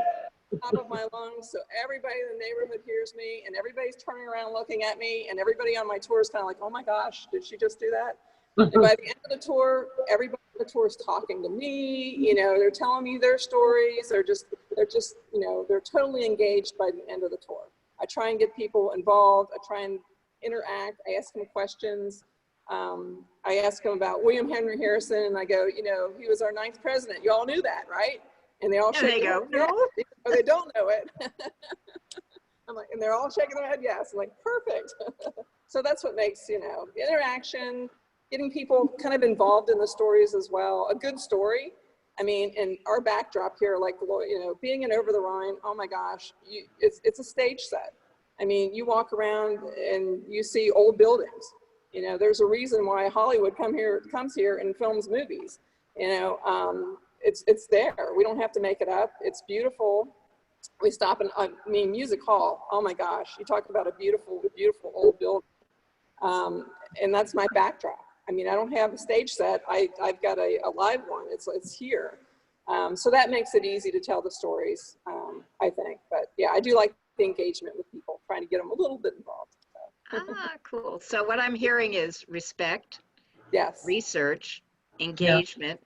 top of my lungs, so everybody in the neighborhood hears me, and everybody's turning around looking at me, and everybody on my tour is kind of like, "Oh my gosh, did she just do that?" And by the end of the tour, everybody on the tour is talking to me. They're telling me their stories. They're just they're totally engaged by the end of the tour. I try and get people involved. I try and interact. I ask them questions. I ask them about William Henry Harrison, and I go, he was our 9th president. You all knew that, right? And they all shake their head, no, they don't know it. I'm like, and they're all shaking their head, yes. I'm like, perfect. So that's what makes, interaction, getting people kind of involved in the stories as well. A good story. I mean, and our backdrop here, like, being in Over the Rhine, oh my gosh, it's a stage set. I mean, you walk around and you see old buildings. There's a reason why Hollywood comes here and films movies. It's there. We don't have to make it up. It's beautiful. We stop in, Music Hall. Oh my gosh, you talk about a beautiful, beautiful old building. And that's my backdrop. I mean, I don't have a stage set. I've got a live one. It's here. So that makes it easy to tell the stories, I think. But yeah, I do like the engagement with people, trying to get them a little bit involved. So. Cool. So what I'm hearing is respect, yes, research, engagement,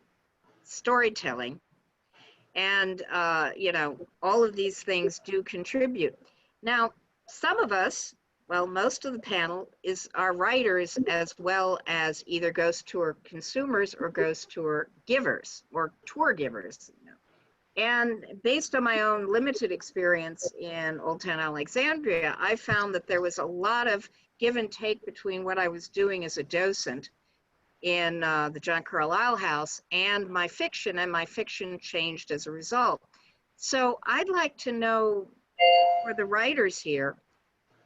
storytelling, and all of these things do contribute. Now, some of us Well, most of the panel are writers as well as either ghost tour consumers or ghost tour givers or tour givers. And based on my own limited experience in Old Town Alexandria, I found that there was a lot of give and take between what I was doing as a docent in the John Carlisle House and my fiction changed as a result. So I'd like to know, for the writers here,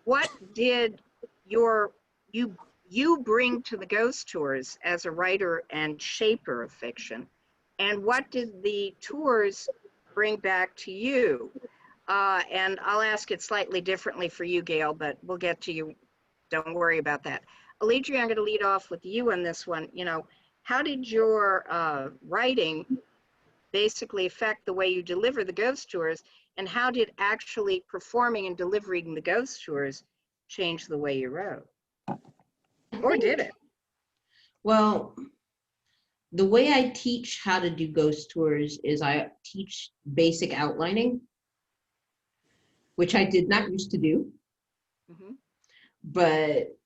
what did you bring to the ghost tours as a writer and shaper of fiction? And what did the tours bring back to you? And I'll ask it slightly differently for you, Gail, but we'll get to you. Don't worry about that. Alledria, I'm going to lead off with you on this one. You know, how did your writing basically affect the way you deliver the ghost tours? And how did actually performing and delivering the ghost tours change the way you wrote? Or did it? Well, the way I teach how to do ghost tours is I teach basic outlining, which I did not used to do. Mm-hmm. But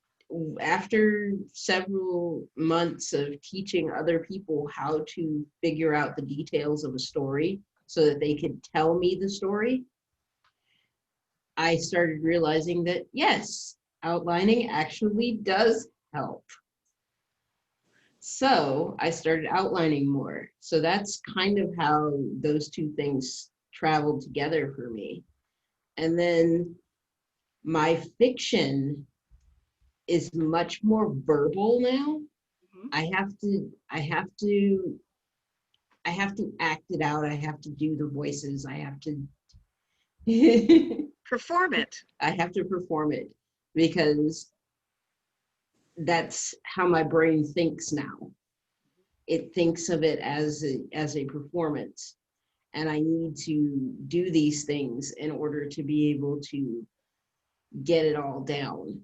after several months of teaching other people how to figure out the details of a story so that they could tell me the story, I started realizing that yes, outlining actually does help. So I started outlining more. So that's kind of how those two things traveled together for me. And then my fiction is much more verbal now. Mm-hmm. I have to act it out. I have to do the voices. I have to Perform it. I have to perform it because that's how my brain thinks now. It thinks of it as a performance, and I need to do these things in order to be able to get it all down.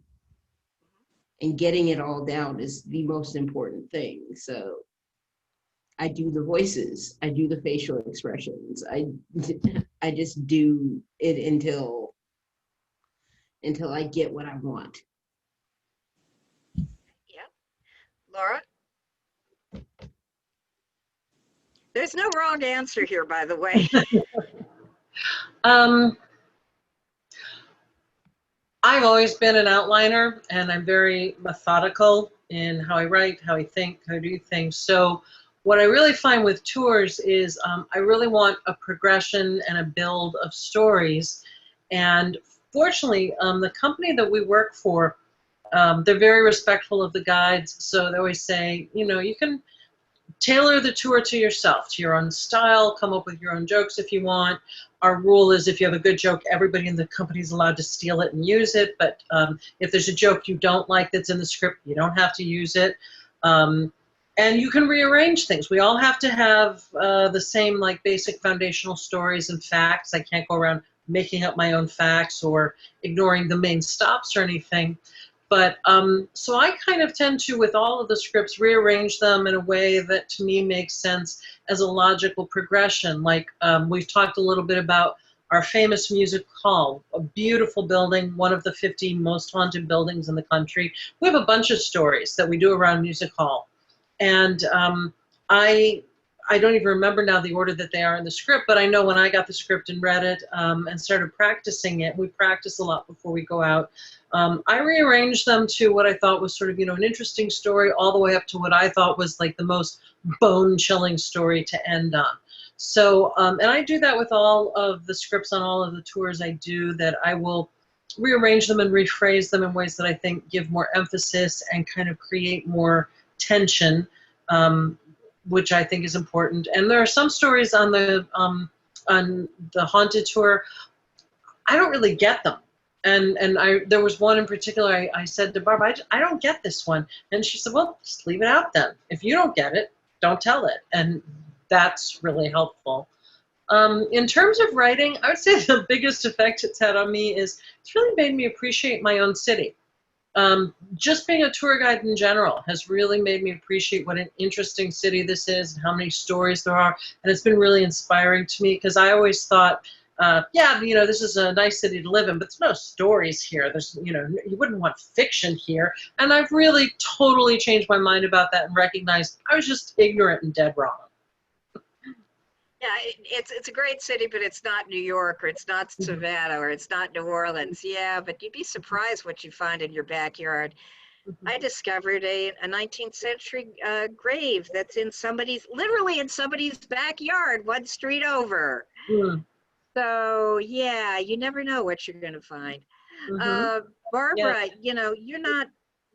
And getting it all down is the most important thing. So I do the voices, I do the facial expressions, I just do it until I get what I want. Yeah. Laura? There's no wrong answer here, by the way. I've always been an outliner, and I'm very methodical in how I write, how I think, how I do things. So what I really find with tours is I really want a progression and a build of stories. And fortunately, the company that we work for, they're very respectful of the guides. So they always say, you know, you can tailor the tour to yourself, to your own style, come up with your own jokes if you want. Our rule is if you have a good joke, everybody in the company is allowed to steal it and use it. But if there's a joke you don't like that's in the script, you don't have to use it. And you can rearrange things. We all have to have the same like basic foundational stories and facts. I can't go around making up my own facts or ignoring the main stops or anything. But so I kind of tend to, with all of the scripts, rearrange them in a way that to me makes sense as a logical progression. Like we've talked a little bit about our famous music hall, a beautiful building, one of the 50 most haunted buildings in the country. We have a bunch of stories that we do around music hall. And I don't even remember now the order that they are in the script, but I know when I got the script and read it and started practicing it, we practice a lot before we go out. I rearranged them to what I thought was sort of, you know, an interesting story all the way up to what I thought was like the most bone-chilling story to end on. So, and I do that with all of the scripts on all of the tours I do, that I will rearrange them and rephrase them in ways that I think give more emphasis and kind of create more tension, which I think is important. And there are some stories on the haunted tour, I don't really get them. And there was one in particular, I said to Barb, I don't get this one. And she said, well, just leave it out then. If you don't get it, don't tell it. And that's really helpful. In terms of writing, I would say the biggest effect it's had on me is it's really made me appreciate my own city. Just being a tour guide in general has really made me appreciate what an interesting city this is and how many stories there are. And it's been really inspiring to me because I always thought yeah, this is a nice city to live in, but there's no stories here. There's, you wouldn't want fiction here. And I've really totally changed my mind about that and recognized I was just ignorant and dead wrong. Yeah, it's a great city, but it's not New York, or it's not Savannah, or it's not New Orleans. Yeah, but you'd be surprised what you find in your backyard. I discovered a 19th century grave that's literally in somebody's backyard, one street over. Mm. So yeah, you never know what you're going to find. Barbara, you're not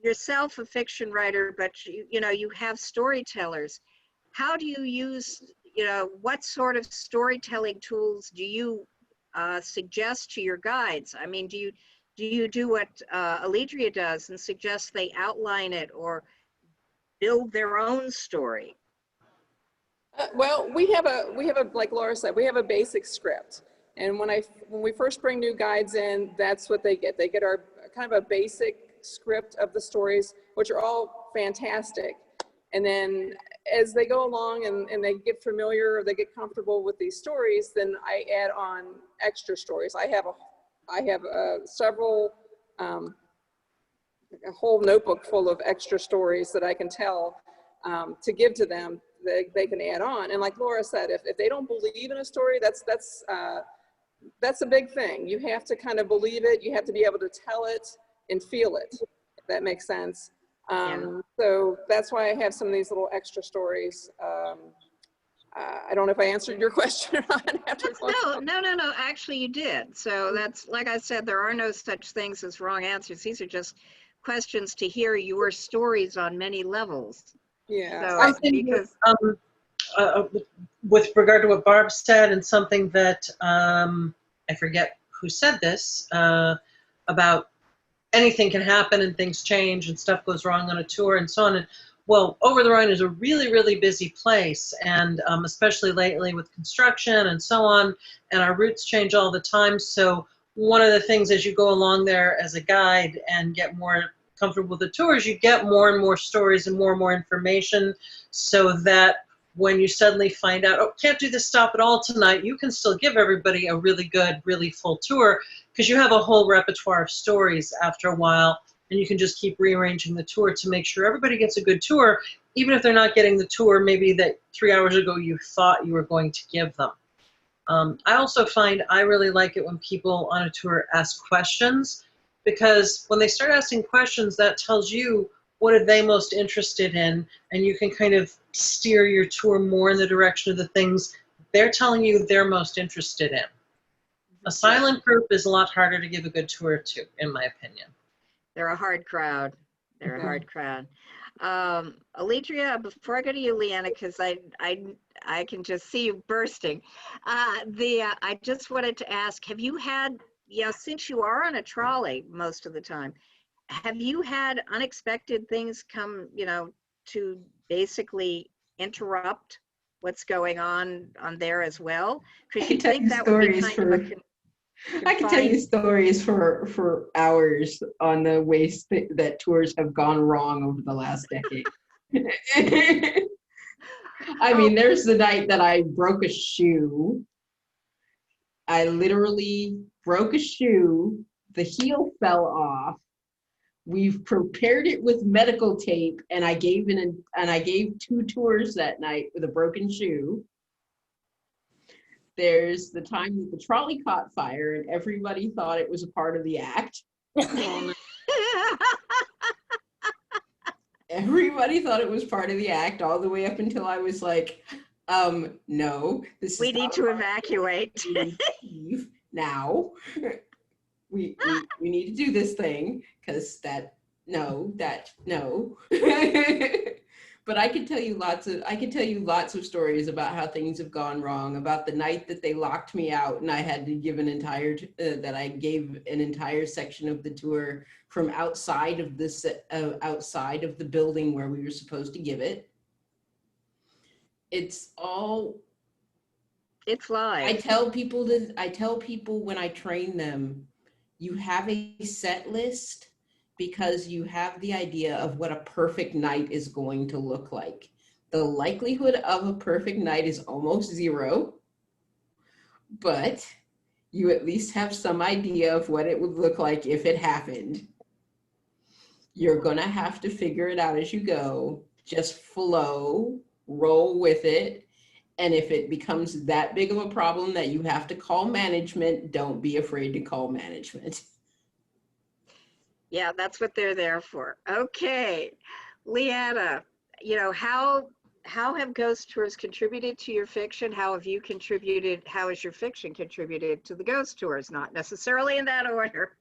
yourself a fiction writer, but you have storytellers. How do you use, what sort of storytelling tools do you suggest to your guides? I mean, do you do what Alledria does and suggest they outline it or build their own story? Well, we have a like Laura said, we have a basic script, and when we first bring new guides in, that's what they get. They get our kind of a basic script of the stories, which are all fantastic. And then as they go along and they get familiar or they get comfortable with these stories, then I add on extra stories. I have several, a whole notebook full of extra stories that I can tell to give to them. They can add on. And like Laura said, if they don't believe in a story, that's a big thing. You have to kind of believe it. You have to be able to tell it and feel it, if that makes sense. So that's why I have some of these little extra stories. I don't know if I answered your question or not. No, actually you did. So that's, like I said, there are no such things as wrong answers. These are just questions to hear your stories on many levels. Yeah. So, because with regard to what Barb said, and something that I forget who said this, about anything can happen and things change and stuff goes wrong on a tour and so on. And well, Over the Rhine is a really, really busy place, and especially lately with construction and so on, and our routes change all the time. So one of the things as you go along there as a guide and get more comfortable with the tours, you get more and more stories and more information, so that when you suddenly find out, oh, can't do this stop at all tonight, you can still give everybody a really good, really full tour, because you have a whole repertoire of stories after a while, and you can just keep rearranging the tour to make sure everybody gets a good tour, even if they're not getting the tour maybe that 3 hours ago you thought you were going to give them. I also find I really like it when people on a tour ask questions, because when they start asking questions, that tells you what are they most interested in, and you can kind of steer your tour more in the direction of the things they're telling you they're most interested in. A silent group is a lot harder to give a good tour to, in my opinion. They're a hard crowd. They're a hard crowd. Alledria, before I go to you, Leanna, because I can just see you bursting. I just wanted to ask, have you had, since you are on a trolley most of the time, have you had unexpected things come, to basically interrupt what's going on there as well? Because you think that would be kind of a I can tell you stories for hours on the ways that tours have gone wrong over the last decade. I mean, there's the night that I broke a shoe. I literally broke a shoe. The heel fell off. We've prepared it with medical tape, and I gave 2 tours that night with a broken shoe. There's the time that the trolley caught fire and everybody thought it was a part of the act. Everybody thought it was part of the act all the way up until I was like, no, we need to evacuate. Leave now. We need to do this thing, because no. But I could tell you lots of stories about how things have gone wrong, about the night that they locked me out and I had to give I gave an entire section of the tour from outside of the building where we were supposed to give it. It's live. I tell people when I train them, you have a set list, because you have the idea of what a perfect night is going to look like. The likelihood of a perfect night is almost zero, but you at least have some idea of what it would look like if it happened. You're gonna have to figure it out as you go. Just flow, roll with it. And if it becomes that big of a problem that you have to call management, don't be afraid to call management. Yeah, that's what they're there for. Okay, Leanna, how have ghost tours contributed to your fiction? How have you contributed? How has your fiction contributed to the ghost tours? Not necessarily in that order.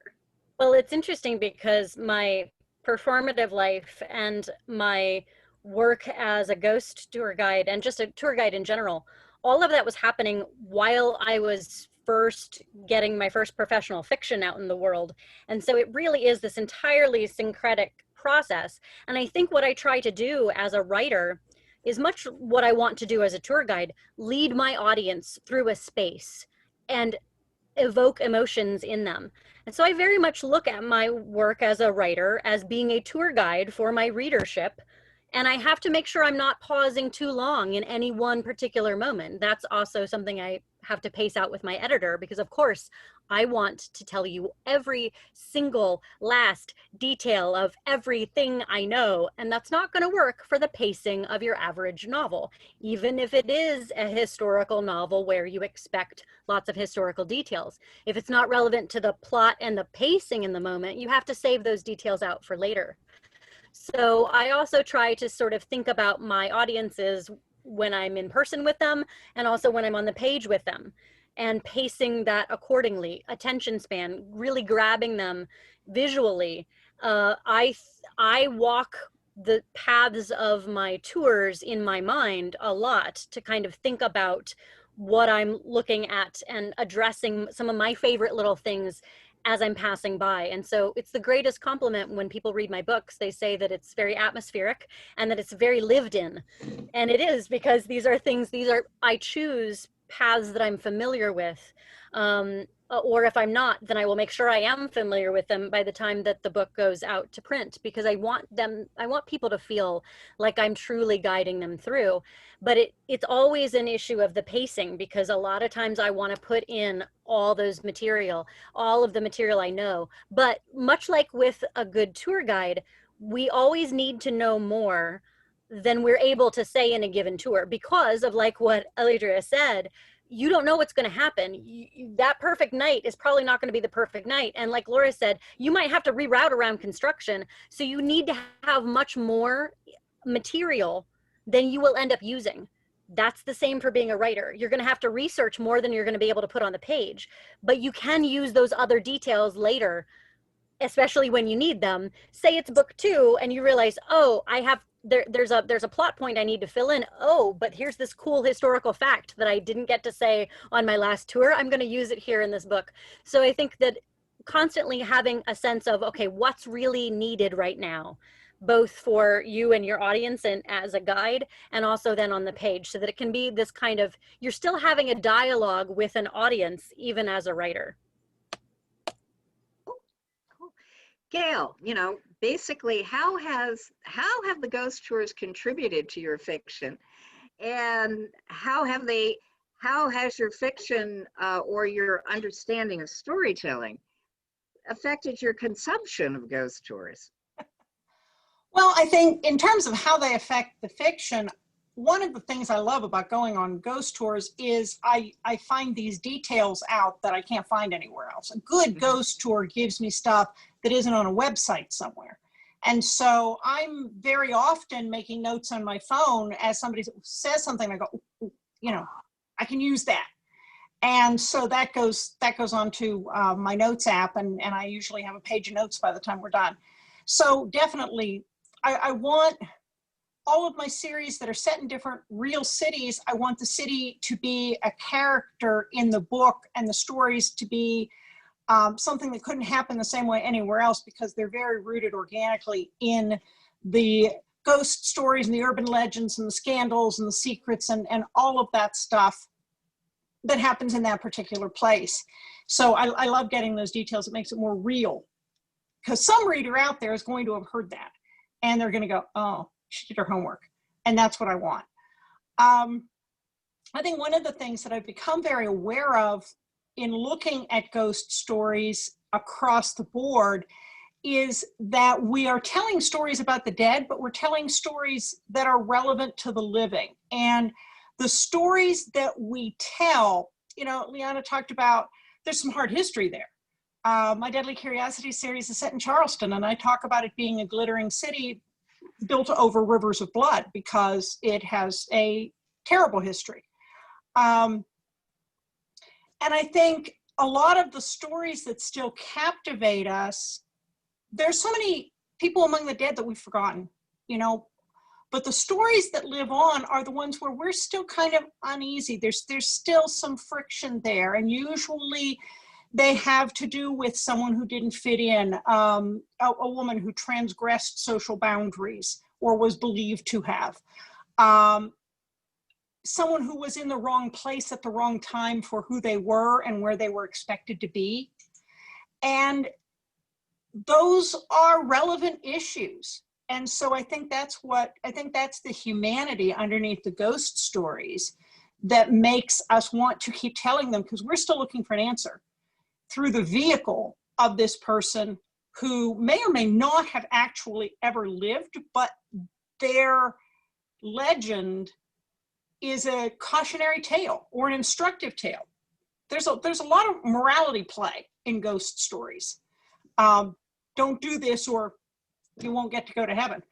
Well, it's interesting because my performative life and my work as a ghost tour guide and just a tour guide in general, all of that was happening while I was first getting my first professional fiction out in the world. And so it really is this entirely syncretic process. And I think what I try to do as a writer is much what I want to do as a tour guide, lead my audience through a space and evoke emotions in them. And so I very much look at my work as a writer as being a tour guide for my readership. And I have to make sure I'm not pausing too long in any one particular moment. That's also something I have to pace out with my editor, because of course I want to tell you every single last detail of everything I know. And that's not going to work for the pacing of your average novel, even if it is a historical novel where you expect lots of historical details. If it's not relevant to the plot and the pacing in the moment, you have to save those details out for later. So I also try to sort of think about my audiences when I'm in person with them and also when I'm on the page with them, and pacing that accordingly. Attention span, really grabbing them visually. I walk the paths of my tours in my mind a lot to kind of think about what I'm looking at and addressing some of my favorite little things as I'm passing by. And so it's the greatest compliment when people read my books. They say that it's very atmospheric and that it's very lived in. And it is, because I choose paths that I'm familiar with. Or if I'm not, then I will make sure I am familiar with them by the time that the book goes out to print, because I want people to feel like I'm truly guiding them through. But it's always an issue of the pacing, because a lot of times I want to put in all of the material I know. But much like with a good tour guide, we always need to know more than we're able to say in a given tour, because of, like what Alledria said, you don't know what's going to happen. That perfect night is probably not going to be the perfect night. And like Laura said, you might have to reroute around construction. So you need to have much more material than you will end up using. That's the same for being a writer. You're going to have to research more than you're going to be able to put on the page, but you can use those other details later, especially when you need them. Say it's book 2 and you realize, oh, there's a plot point I need to fill in. Oh, but here's this cool historical fact that I didn't get to say on my last tour. I'm going to use it here in this book. So I think that constantly having a sense of, okay, what's really needed right now, both for you and your audience and as a guide, and also then on the page, so that it can be this kind of, you're still having a dialogue with an audience, even as a writer. Gail, basically, how have the ghost tours contributed to your fiction, and how has your fiction or your understanding of storytelling affected your consumption of ghost tours? Well, I think in terms of how they affect the fiction, one of the things I love about going on ghost tours is I find these details out that I can't find anywhere else. A good ghost tour gives me stuff that isn't on a website somewhere. And so I'm very often making notes on my phone as somebody says something, I go, I can use that. And so that goes on to my notes app, and I usually have a page of notes by the time we're done. So definitely, I want all of my series that are set in different real cities, I want the city to be a character in the book and the stories to be something that couldn't happen the same way anywhere else, because they're very rooted organically in the ghost stories and the urban legends and the scandals and the secrets and all of that stuff that happens in that particular place. So I love getting those details. It makes it more real, because some reader out there is going to have heard that and they're going to go, oh, she did her homework. And that's what I want. I think one of the things that I've become very aware of in looking at ghost stories across the board is that we are telling stories about the dead, but we're telling stories that are relevant to the living. And the stories that we tell, you know, Leanna talked about, there's some hard history there. My Deadly Curiosity series is set in Charleston, and I talk about it being a glittering city built over rivers of blood because it has a terrible history. And I think a lot of the stories that still captivate us, there's so many people among the dead that we've forgotten, you know, but the stories that live on are the ones where we're still kind of uneasy. There's still some friction there, and usually they have to do with someone who didn't fit in, a woman who transgressed social boundaries or was believed to have, someone who was in the wrong place at the wrong time for who they were and where they were expected to be. And those are relevant issues. And so I think that's the humanity underneath the ghost stories that makes us want to keep telling them, because we're still looking for an answer through the vehicle of this person who may or may not have actually ever lived, but their legend is a cautionary tale or an instructive tale. There's a lot of morality play in ghost stories. Don't do this or you won't get to go to heaven,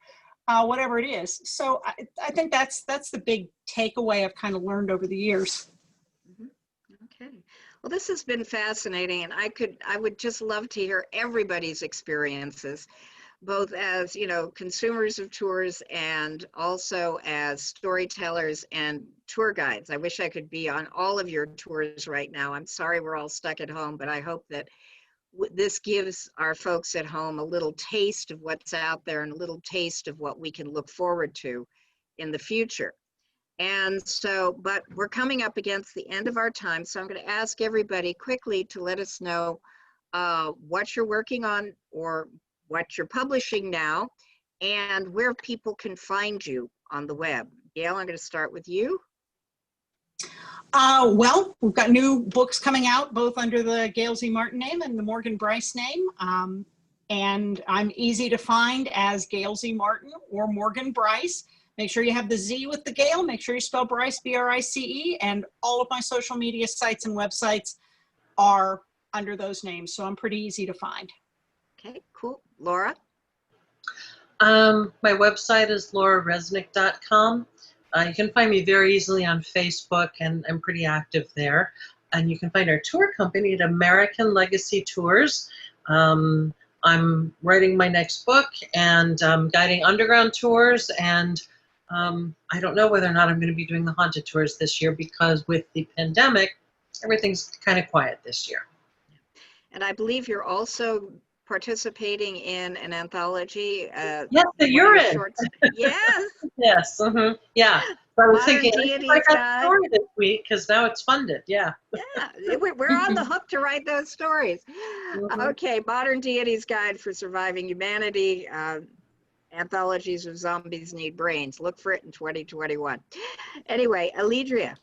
whatever it is. So I think that's the big takeaway I've kind of learned over the years. Okay. Well, this has been fascinating, and I would just love to hear everybody's experiences, both as, you know, consumers of tours and also as storytellers and tour guides. I wish I could be on all of your tours right now. I'm sorry we're all stuck at home, but I hope that this gives our folks at home a little taste of what's out there and a little taste of what we can look forward to in the future. And so, but we're coming up against the end of our time, so I'm going to ask everybody quickly to let us know what you're working on or what you're publishing now and where people can find you on the web. Gail, I'm going to start with you. Well, we've got new books coming out, both under the Gail Z Martin name and the Morgan Bryce name. And I'm easy to find as Gail Z Martin or Morgan Bryce. Make sure you have the Z with the Gail. Make sure you spell Bryce, B-R-I-C-E. And all of my social media sites and websites are under those names. So I'm pretty easy to find. Okay, cool. Laura? My website is lauraresnick.com. You can find me very easily on Facebook, and I'm pretty active there. And you can find our tour company at American Legacy Tours. I'm writing my next book and guiding underground tours, and I don't know whether or not I'm going to be doing the haunted tours this year because with the pandemic, everything's kind of quiet this year. And I believe you're also participating in an anthology. Yes, that you're in. Yes. Yes. Yeah. So I was thinking, I Deities got a story this week because now it's funded. Yeah. Yeah, we're on the hook to write those stories. Okay, Modern Deities Guide for Surviving Humanity. Anthologies of Zombies Need Brains. Look for it in 2021. Anyway, Alledria.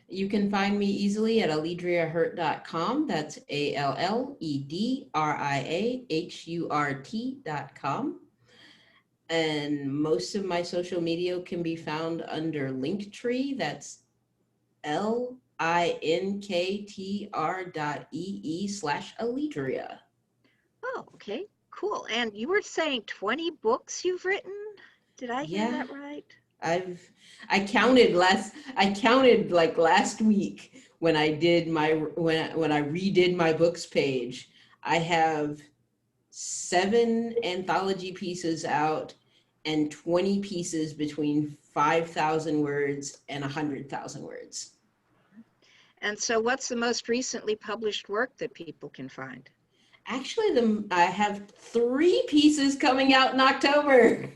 You can find me easily at alledriahurt.com. That's ALLEDRIAHURT.com. And most of my social media can be found under Linktree. That's linktr.ee/Alledria. Oh, okay, cool. And you were saying 20 books you've written? Did I hear that right? I counted like last week when I did when I redid my books page. I have 7 anthology pieces out and 20 pieces between 5,000 words and 100,000 words. And so what's the most recently published work that people can find? Actually, I have 3 pieces coming out in October.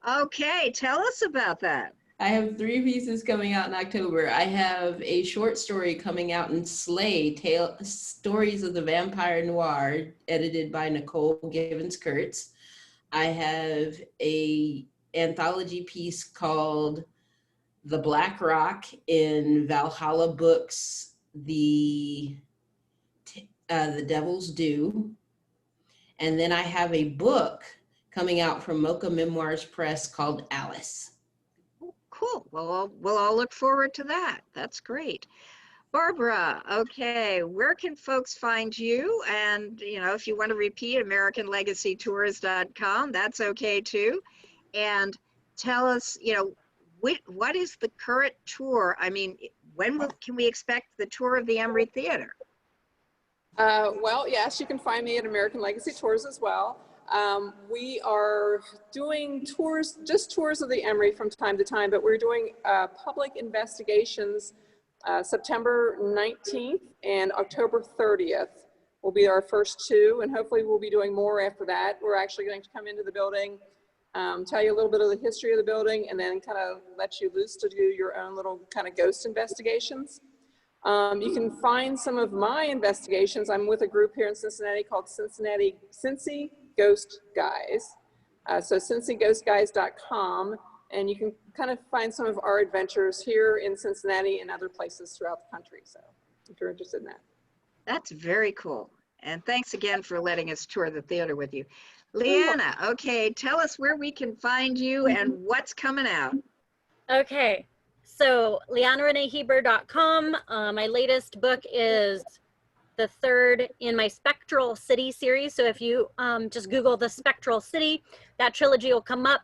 Okay, tell us about that. I have 3 pieces coming out in October. I have a short story coming out in Slay, Stories of the Vampire Noir, edited by Nicole Givens-Kurtz. I have a anthology piece called The Black Rock in Valhalla Books the Devil's Due. And then I have a book coming out from Mocha Memoirs Press called Alice. Cool. Well, we'll all look forward to that. That's great. Barbara, okay, where can folks find you? And, you know, if you want to repeat AmericanLegacyTours.com, that's okay too. And tell us, you know, what is the current tour? I mean, can we expect the tour of the Emory Theater? Well, yes, you can find me at American Legacy Tours as well. We are doing tours, just tours of the Emory from time to time, but we're doing public investigations September 19th and October 30th will be our first two, and hopefully we'll be doing more after that. We're actually going to come into the building, tell you a little bit of the history of the building, and then kind of let you loose to do your own little kind of ghost investigations. You can find some of my investigations. I'm with a group here in Cincinnati called Cincy Ghost Guys. So cincyghostguys.com, and you can kind of find some of our adventures here in Cincinnati and other places throughout the country. So if you're interested in that. That's very cool. And thanks again for letting us tour the theater with you. Leanna, okay, tell us where we can find you and what's coming out. Okay, so LeannaReneeHieber.com. My latest book is the third in my Spectral City series. So if you just Google the Spectral City, that trilogy will come up.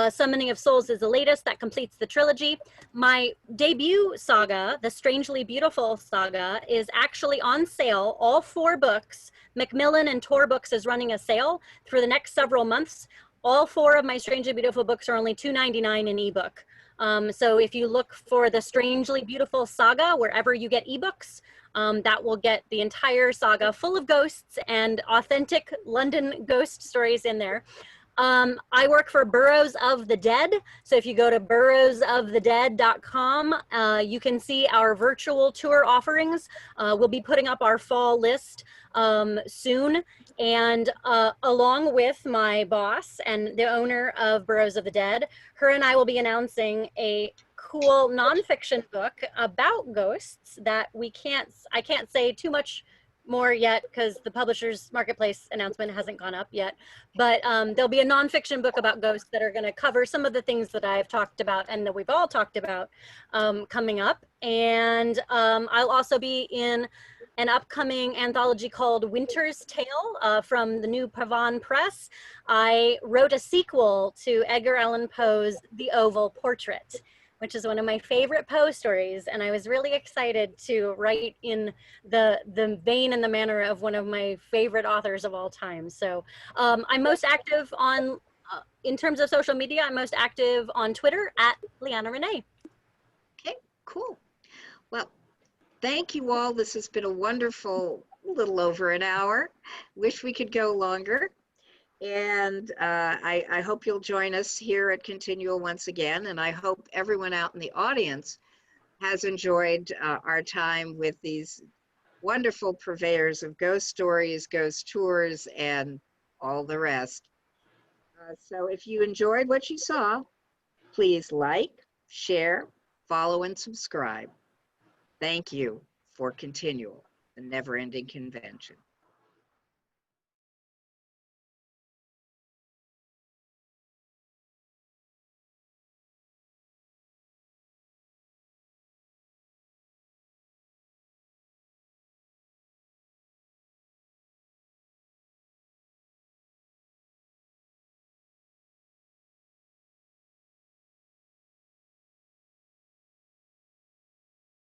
Summoning of Souls is the latest. That completes the trilogy. My debut saga, the Strangely Beautiful saga, is actually on sale. All 4 books. Macmillan and Tor Books is running a sale through the next several months. All 4 of my Strangely Beautiful books are only $2.99 in ebook. So if you look for the Strangely Beautiful saga, wherever you get ebooks, that will get the entire saga full of ghosts and authentic London ghost stories in there. I work for Burrows of the Dead. So if you go to burrowsofthedead.com, you can see our virtual tour offerings. We'll be putting up our fall list soon. And along with my boss and the owner of Burrows of the Dead, her and I will be announcing a cool nonfiction book about ghosts that I can't say too much more yet because the publisher's marketplace announcement hasn't gone up yet, but there'll be a nonfiction book about ghosts that are going to cover some of the things that I've talked about and that we've all talked about coming up. And I'll also be in an upcoming anthology called Winter's Tale from the new Pavon Press. I wrote a sequel to Edgar Allan Poe's The Oval Portrait, which is one of my favorite Poe stories. And I was really excited to write in the vein and the manner of one of my favorite authors of all time. So I'm most active on, in terms of social media, I'm most active on Twitter at Leanna Renee. Okay, cool. Well, thank you all. This has been a wonderful, little over an hour. Wish we could go longer. And I hope you'll join us here at Continual once again. And I hope everyone out in the audience has enjoyed our time with these wonderful purveyors of ghost stories, ghost tours, and all the rest. So if you enjoyed what you saw, please like, share, follow, and subscribe. Thank you for Continual, the never-ending convention.